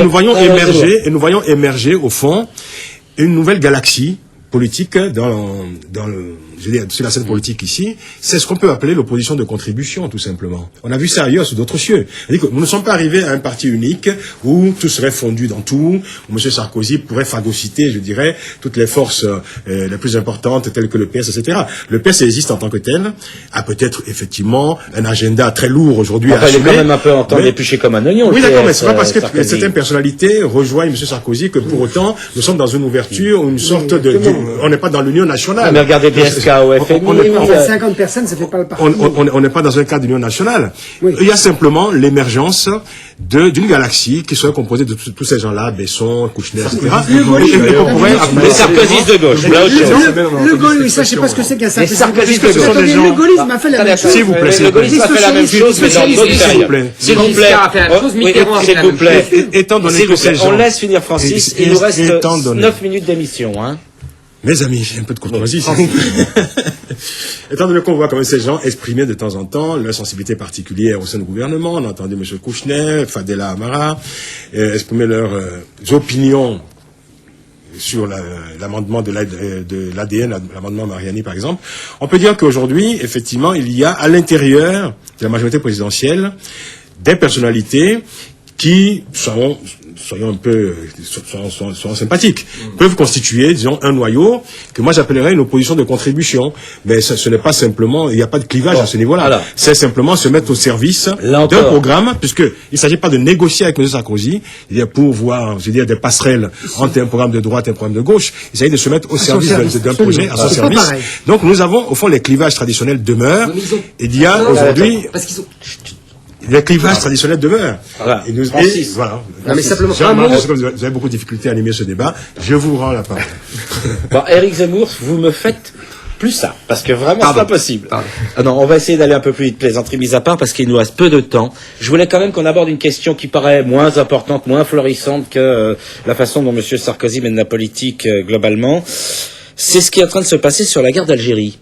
nous voyons émerger, au fond, une nouvelle galaxie politique sur la scène politique ici, c'est ce qu'on peut appeler l'opposition de contribution, tout simplement. On a vu ça ailleurs, sur d'autres cieux. C'est-à-dire que nous ne sommes pas arrivés à un parti unique où tout serait fondu dans tout, où M. Sarkozy pourrait phagocyter, je dirais, toutes les forces les plus importantes, telles que le PS, etc. Le PS existe en tant que tel, a peut-être effectivement un agenda très lourd aujourd'hui à assumer. Il est quand même un peu en temps d'éplucher comme un oignon. Oui, d'accord, mais c'est pas parce que certaines personnalités rejoignent M. Sarkozy que pour autant nous sommes dans une ouverture, une sorte on n'est pas dans l'Union nationale. Mais regardez BSK au FMI. 50 personnes, ça fait pas le parti. On n'est pas dans un cadre d'Union nationale. Oui. Il y a simplement l'émergence d'une galaxie qui serait composée de tous ces gens-là, Besson, Kouchner, etc. Les sarkozystes de gauche. Le gaullisme, ça, je sais pas ce que c'est qu'un sarkozysme de gauche. Le gaullisme a fait la même chose. S'il vous plaît. Le gaullisme a fait la même chose, mais dans d'autres périodes. S'il vous plaît. S'il vous plaît. Étant donné que ces gens... On laisse finir Francis. Il nous reste 9 minutes d'émission, hein. Mes amis, un peu de courtoisie. Étant donné qu'on voit quand même ces gens exprimer de temps en temps leur sensibilité particulière au sein du gouvernement, on a entendu M. Kouchner, Fadela Amara, exprimer leurs opinions sur l'amendement de l'ADN, l'amendement Mariani par exemple, on peut dire qu'aujourd'hui, effectivement, il y a à l'intérieur de la majorité présidentielle des personnalités qui soyons sympathiques, peuvent constituer, disons, un noyau que moi j'appellerais une opposition de contribution. Mais ce n'est pas simplement, il n'y a pas de clivage à ce niveau-là. Voilà. C'est simplement se mettre au service d'un programme, puisqu'il ne s'agit pas de négocier avec M. Sarkozy, pour voir, je veux dire, des passerelles entre un programme de droite et un programme de gauche. Il s'agit de se mettre au service d'un projet, à son service. Donc nous avons, au fond, les clivages traditionnels demeurent. Il y a aujourd'hui... Les clivages traditionnels demeurent. Voilà. Voilà. Non, mais simplement, vous avez beaucoup de difficultés à animer ce débat. Je vous rends la parole. Bon, Éric Zemmour, vous me faites plus ça, parce que vraiment, c'est pas possible. Ah non, on va essayer d'aller un peu plus vite, plaisanterie mise à part, parce qu'il nous reste peu de temps. Je voulais quand même qu'on aborde une question qui paraît moins importante, moins florissante que la façon dont M. Sarkozy mène la politique globalement. C'est ce qui est en train de se passer sur la guerre d'Algérie.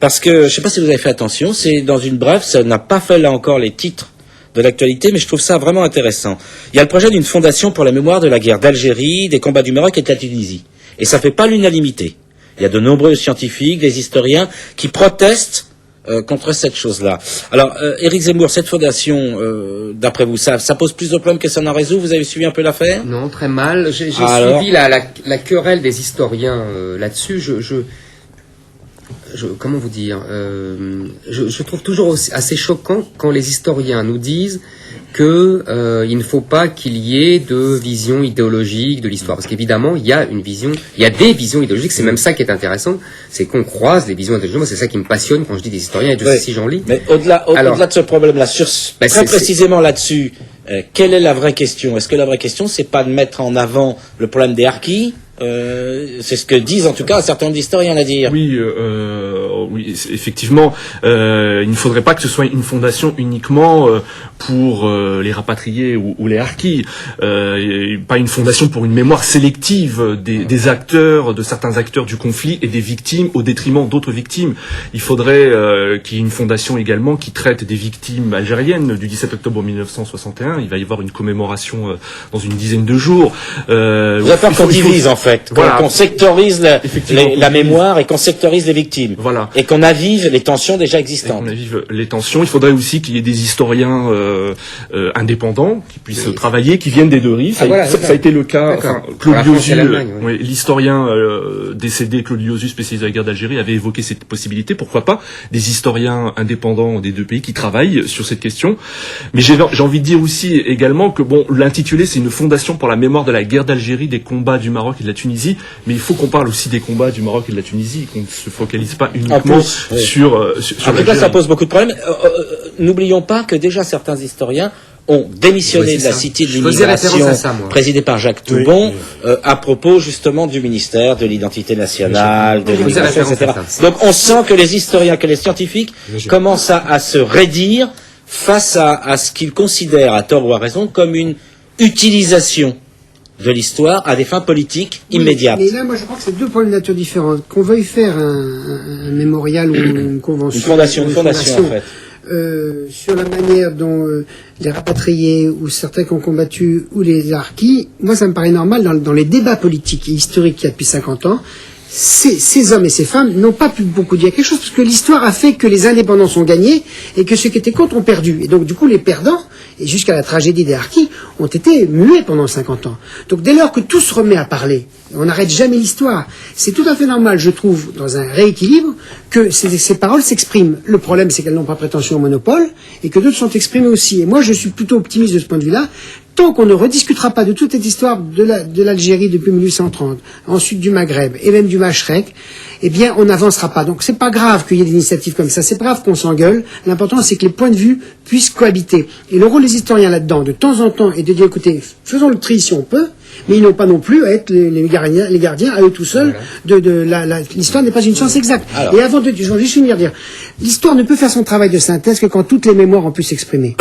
Parce que, je ne sais pas si vous avez fait attention, c'est dans une brève, ça n'a pas fait là encore les titres de l'actualité, mais je trouve ça vraiment intéressant. Il y a le projet d'une fondation pour la mémoire de la guerre d'Algérie, des combats du Maroc et de la Tunisie. Et ça ne fait pas l'unanimité. Il y a de nombreux scientifiques, des historiens, qui protestent contre cette chose-là. Alors, Éric Zemmour, cette fondation, d'après vous, ça pose plus de problèmes que ça n'en résout? Vous avez suivi un peu l'affaire? Non, très mal. J'ai Alors suivi la querelle des historiens là-dessus. Comment vous dire, je trouve toujours assez choquant quand les historiens nous disent que il ne faut pas qu'il y ait de vision idéologique de l'histoire, parce qu'évidemment il y a des visions idéologiques. C'est même ça qui est intéressant, c'est qu'on croise les visions idéologiques. Moi, c'est ça qui me passionne quand je dis des historiens, et Dieu sait si j'en lis. Mais au-delà de ce problème-là, très précisément là-dessus, quelle est la vraie question? Est-ce que la vraie question, c'est pas de mettre en avant le problème des harkis? C'est ce que disent en tout cas un certain nombre d'historiens à dire. Oui, effectivement, il ne faudrait pas que ce soit une fondation uniquement pour les rapatriés ou les harkis, pas une fondation pour une mémoire sélective des acteurs, de certains acteurs du conflit et des victimes au détriment d'autres victimes. Il faudrait qu'il y ait une fondation également qui traite des victimes algériennes du 17 octobre 1961. Il va y avoir une commémoration dans une dizaine de jours. Vous avez peur qu'on divise en fait, voilà. Qu'on sectorise la mémoire et qu'on sectorise les victimes. Voilà. Et qu'on avive les tensions déjà existantes. On avive les tensions. Il faudrait aussi qu'il y ait des historiens indépendants qui puissent travailler, qui viennent des deux rives. Ça a été le cas. Enfin, Claude Liozu, l'historien décédé Claude Liozu, spécialiste de la guerre d'Algérie, avait évoqué cette possibilité. Pourquoi pas des historiens indépendants des deux pays qui travaillent sur cette question. Mais j'ai envie de dire aussi également que l'intitulé, c'est une fondation pour la mémoire de la guerre d'Algérie, des combats du Maroc et de la Tunisie. Mais il faut qu'on parle aussi des combats du Maroc et de la Tunisie, qu'on ne se focalise pas uniquement sur en tout cas, ça pose beaucoup de problèmes. N'oublions pas que déjà certains historiens ont démissionné de la Cité de l'immigration présidée par Jacques Toubon à propos justement du ministère de l'identité nationale, de l'immigration, etc. Donc on sent que les historiens, que les scientifiques commencent à se raidir face à ce qu'ils considèrent, à tort ou à raison, comme une utilisation de l'histoire à des fins politiques immédiates. Mais là, moi, je crois que c'est deux points de nature différente. Qu'on veuille faire un mémorial ou une convention, une fondation en fait. Sur la manière dont les rapatriés ou certains qui ont combattu ou les harkis, moi, ça me paraît normal dans les débats politiques et historiques qu'il y a depuis 50 ans. Ces hommes et ces femmes n'ont pas pu beaucoup dire quelque chose, parce que l'histoire a fait que les indépendants sont gagnés et que ceux qui étaient contre ont perdu. Et donc, du coup, les perdants, et jusqu'à la tragédie des harkis, ont été muets pendant 50 ans. Donc, dès lors que tout se remet à parler, on n'arrête jamais l'histoire. C'est tout à fait normal, je trouve, dans un rééquilibre, que ces paroles s'expriment. Le problème, c'est qu'elles n'ont pas prétention au monopole, et que d'autres sont exprimées aussi. Et moi, je suis plutôt optimiste de ce point de vue-là. Tant qu'on ne rediscutera pas de toute cette histoire de l'Algérie depuis 1830, ensuite du Maghreb et même du Machrek, eh bien, on n'avancera pas. Donc, c'est pas grave qu'il y ait des initiatives comme ça. C'est pas grave qu'on s'engueule. L'important, c'est que les points de vue puissent cohabiter. Et le rôle des historiens là-dedans, de temps en temps, est de dire, écoutez, faisons le tri si on peut, mais ils n'ont pas non plus à être les gardiens à eux tout seuls. L'histoire n'est pas une science exacte. Alors, et avant de, je vais juste finir dire, l'histoire ne peut faire son travail de synthèse que quand toutes les mémoires ont pu s'exprimer.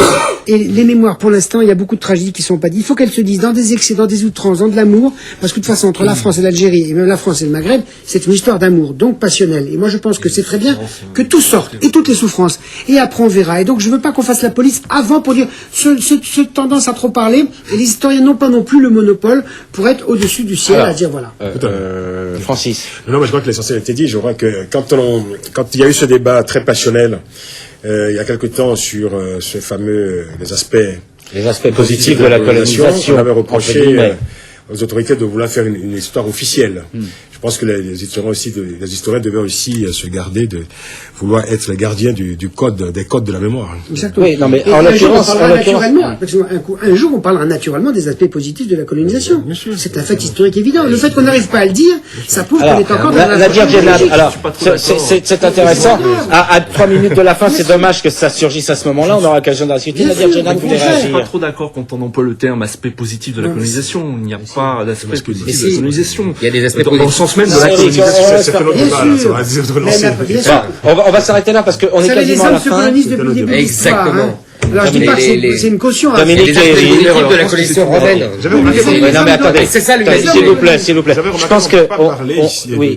Et les mémoires, pour l'instant, il y a beaucoup de tragédies qui sont pas dites. Il faut qu'elles se disent dans des excès, dans des outrances, dans de l'amour, parce que de toute façon, entre la France et l'Algérie, et même la France et le Maghreb, c'est une histoire d'amour, donc passionnelle. Et moi, je pense que c'est très bien que tout sorte, et toutes les souffrances. Et après, on verra. Et donc, je veux pas qu'on fasse la police avant pour dire, cette tendance à trop parler, et les historiens n'ont pas non plus le monopole pour être au-dessus du ciel, à dire voilà. Francis. Non, mais je crois que l'essentiel a été dit. Je crois que quand il y a eu ce débat très passionnel, il y a quelque temps sur ce fameux, les aspects positifs de la colonisation, on avait reproché aux autorités de vouloir faire une histoire officielle. Je pense que les historiens devaient aussi se garder de vouloir être les gardiens des codes de la mémoire. Exactement. Oui, non, mais en l'occurrence, un jour, on parlera naturellement des aspects positifs de la colonisation. C'est un fait historique évident. Le fait qu'on n'arrive pas à le dire, ça prouve qu'on est encore dans la Nadir Djenad, alors, c'est intéressant. À 3 minutes de la fin, c'est dommage que ça surgisse à ce moment-là. On aura l'occasion d'en discuter. Nadir Djenad voulait réagir. Je suis pas trop d'accord quand on emploie le terme aspect positif de la colonisation. Il n'y a pas d'aspect positif de la colonisation. Il y a des aspects dans le sens même de la colonisation. On va s'arrêter là parce qu'on est quasiment à la fin. Exactement. Alors, je dis pas que c'est une caution. Dominique Les aspects positifs de la colonisation romaine. Non, mais attendez. C'est ça, s'il vous plaît. Je pense que, pas parler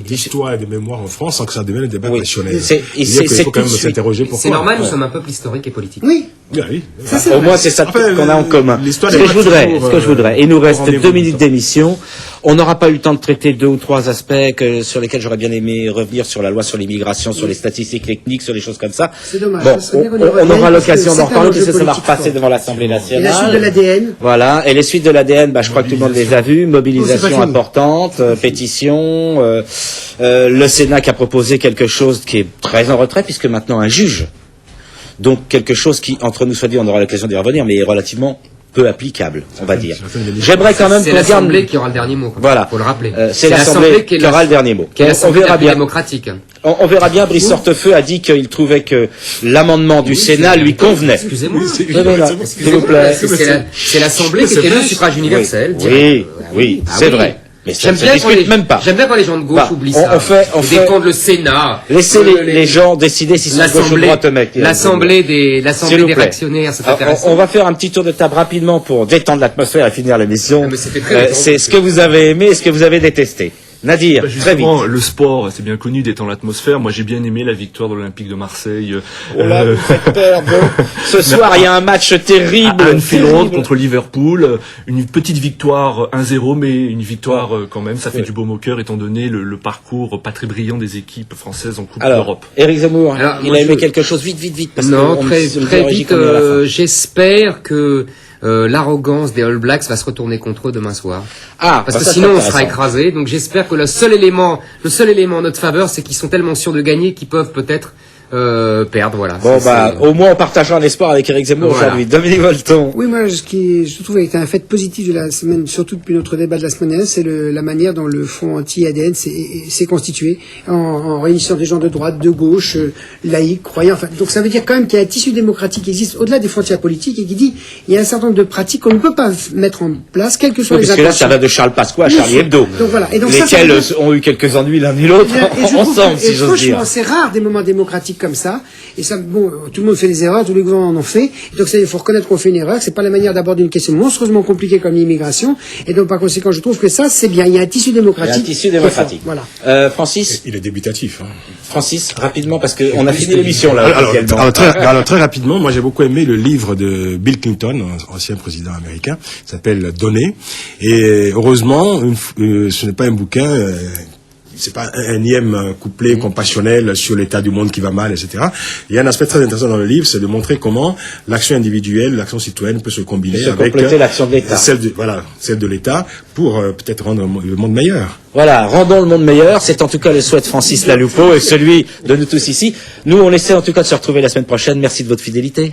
d'histoire et de mémoire en France sans que ça devienne un débat passionnel. Il faut quand même s'interroger pourquoi. C'est normal, nous sommes un peuple historique et politique. Oui. Oui. Ça, c'est Au vrai. moins, c'est ça Enfin, qu'on a en commun. l'histoire Ce n'est que je pas voudrais, toujours, ce que je voudrais. Il nous reste rendez-vous 2 tout minutes le temps. d'émission. On n'aura pas eu le temps de traiter 2 ou 3 aspects sur lesquels j'aurais bien aimé revenir, sur la loi sur l'immigration, sur les statistiques techniques, sur les choses comme ça. C'est dommage. Bon, Ça serait bien qu'on y on revienne, aura parce que l'occasion c'est d'en un reparler enjeu parce que ça va politique repasser fort. devant l'Assemblée Et la suite de nationale. l'ADN. Voilà. Et les suites de l'ADN, je crois que tout le monde les a vues. Non, Mobilisation c'est pas fini. importante, pétition, le Sénat qui a proposé quelque chose qui est très en retrait puisque maintenant un juge. Donc quelque chose qui, entre nous soit dit, on aura l'occasion d'y revenir, mais est relativement peu applicable, on va dire. J'aimerais quand même C'est qu'on garde... l'Assemblée qui aura le dernier mot. Voilà. Faut le rappeler. C'est l'Assemblée qui aura le dernier mot. Qui est On l'Assemblée la verra plus bien. démocratique. On verra bien. Brice Hortefeux a dit qu'il trouvait que l'amendement du Sénat lui convenait. Excusez-moi. Oui, voilà. S'il vous plaît. C'est l'Assemblée qui était le suffrage universel. Oui, oui, Ah c'est oui. vrai. Mais ça J'aime ne se bien, discute même pas. J'aime bien quand les gens de gauche Bah, oublient on ça. fait- on fait- défendent le Sénat. Laissez les gens décider s'ils sont de gauche ou de L'Assemblée, droite, mec. l'Assemblée S'il l'Assemblée vous des plaît. réactionnaires, c'est Alors, intéressant. on va faire un petit tour de table rapidement pour détendre l'atmosphère et finir l'émission. Ah, mais c'était très détendant. C'est ce que vous avez aimé et ce que vous avez détesté. Nadir, Bah, très vite. justement, le sport, c'est bien connu d'étendre l'atmosphère. Moi, j'ai bien aimé la victoire de l'Olympique de Marseille. Oh là, vous faites peur, bon. Ce soir, il y a un match terrible. À Anfield Road terrible. contre Liverpool, une petite victoire 1-0, mais une victoire quand même, ça fait du baume au cœur étant donné le parcours pas très brillant des équipes françaises en Coupe Alors, d'Europe. Éric Zemmour, Alors, il moi, a aimé je- quelque chose vite. Parce Non, qu'on très me dit vite. qu'on est à la fin. J'espère que l'arrogance des All Blacks va se retourner contre eux demain soir. Ah, Parce bah que ça, sinon c'est on sera intéressant. écrasé. Donc j'espère que le seul élément en notre faveur, c'est qu'ils sont tellement sûrs de gagner qu'ils peuvent peut-être perdre. Voilà. Bon, C'est- bah, c'est- au moins, on partagera un espoir avec Éric Zemmour Voilà. aujourd'hui. Dominique Volton. Oui, moi, ce qui, je trouve, est un fait positif de la semaine, surtout depuis notre débat de la semaine dernière, c'est la manière dont le Front anti-ADN s'est constitué, en réunissant des gens de droite, de gauche, laïcs, croyants. Enfin, donc ça veut dire quand même qu'il y a un tissu démocratique qui existe au-delà des frontières politiques et qui dit il y a un certain nombre de pratiques qu'on ne peut pas mettre en place, quelles que soient les Parce que là, intentions. ça va de Charles Pasqua à Bien Charlie sûr. Hebdo. Donc voilà. Et donc ça lesquels veut dire- ont eu quelques ennuis l'un et l'autre Et je trouve ensemble, que- si et j'ose franchement, dire. c'est rare des moments démocratiques comme ça. Et ça, bon, tout le monde fait des erreurs, tous les gouvernements en ont fait. Donc il faut reconnaître qu'on fait une erreur, que c'est pas la manière d'aborder une question monstrueusement compliquée comme l'immigration. Et donc par conséquent, je trouve que ça, c'est bien. Il y a un tissu Il y a démocratique. un tissu très démocratique. fort. Voilà. Francis, Il est débutatif. Hein. rapidement, parce qu'on a fini l'émission, là, officiellement. Alors, très rapidement, moi j'ai beaucoup aimé le livre de Bill Clinton, ancien président américain, qui s'appelle Donner. Et heureusement, ce n'est pas un bouquin, c'est pas un énième couplet compassionnel sur l'état du monde qui va mal, etc. Il y a un aspect très intéressant dans le livre, c'est de montrer comment l'action individuelle, l'action citoyenne peut se combiner Se avec compléter l'action de l'État. celle de l'État pour peut-être rendre le monde meilleur. Voilà, rendons le monde meilleur. C'est en tout cas le souhait de Francis Laloupeau et celui de nous tous ici. Nous, on essaie en tout cas de se retrouver la semaine prochaine. Merci de votre fidélité.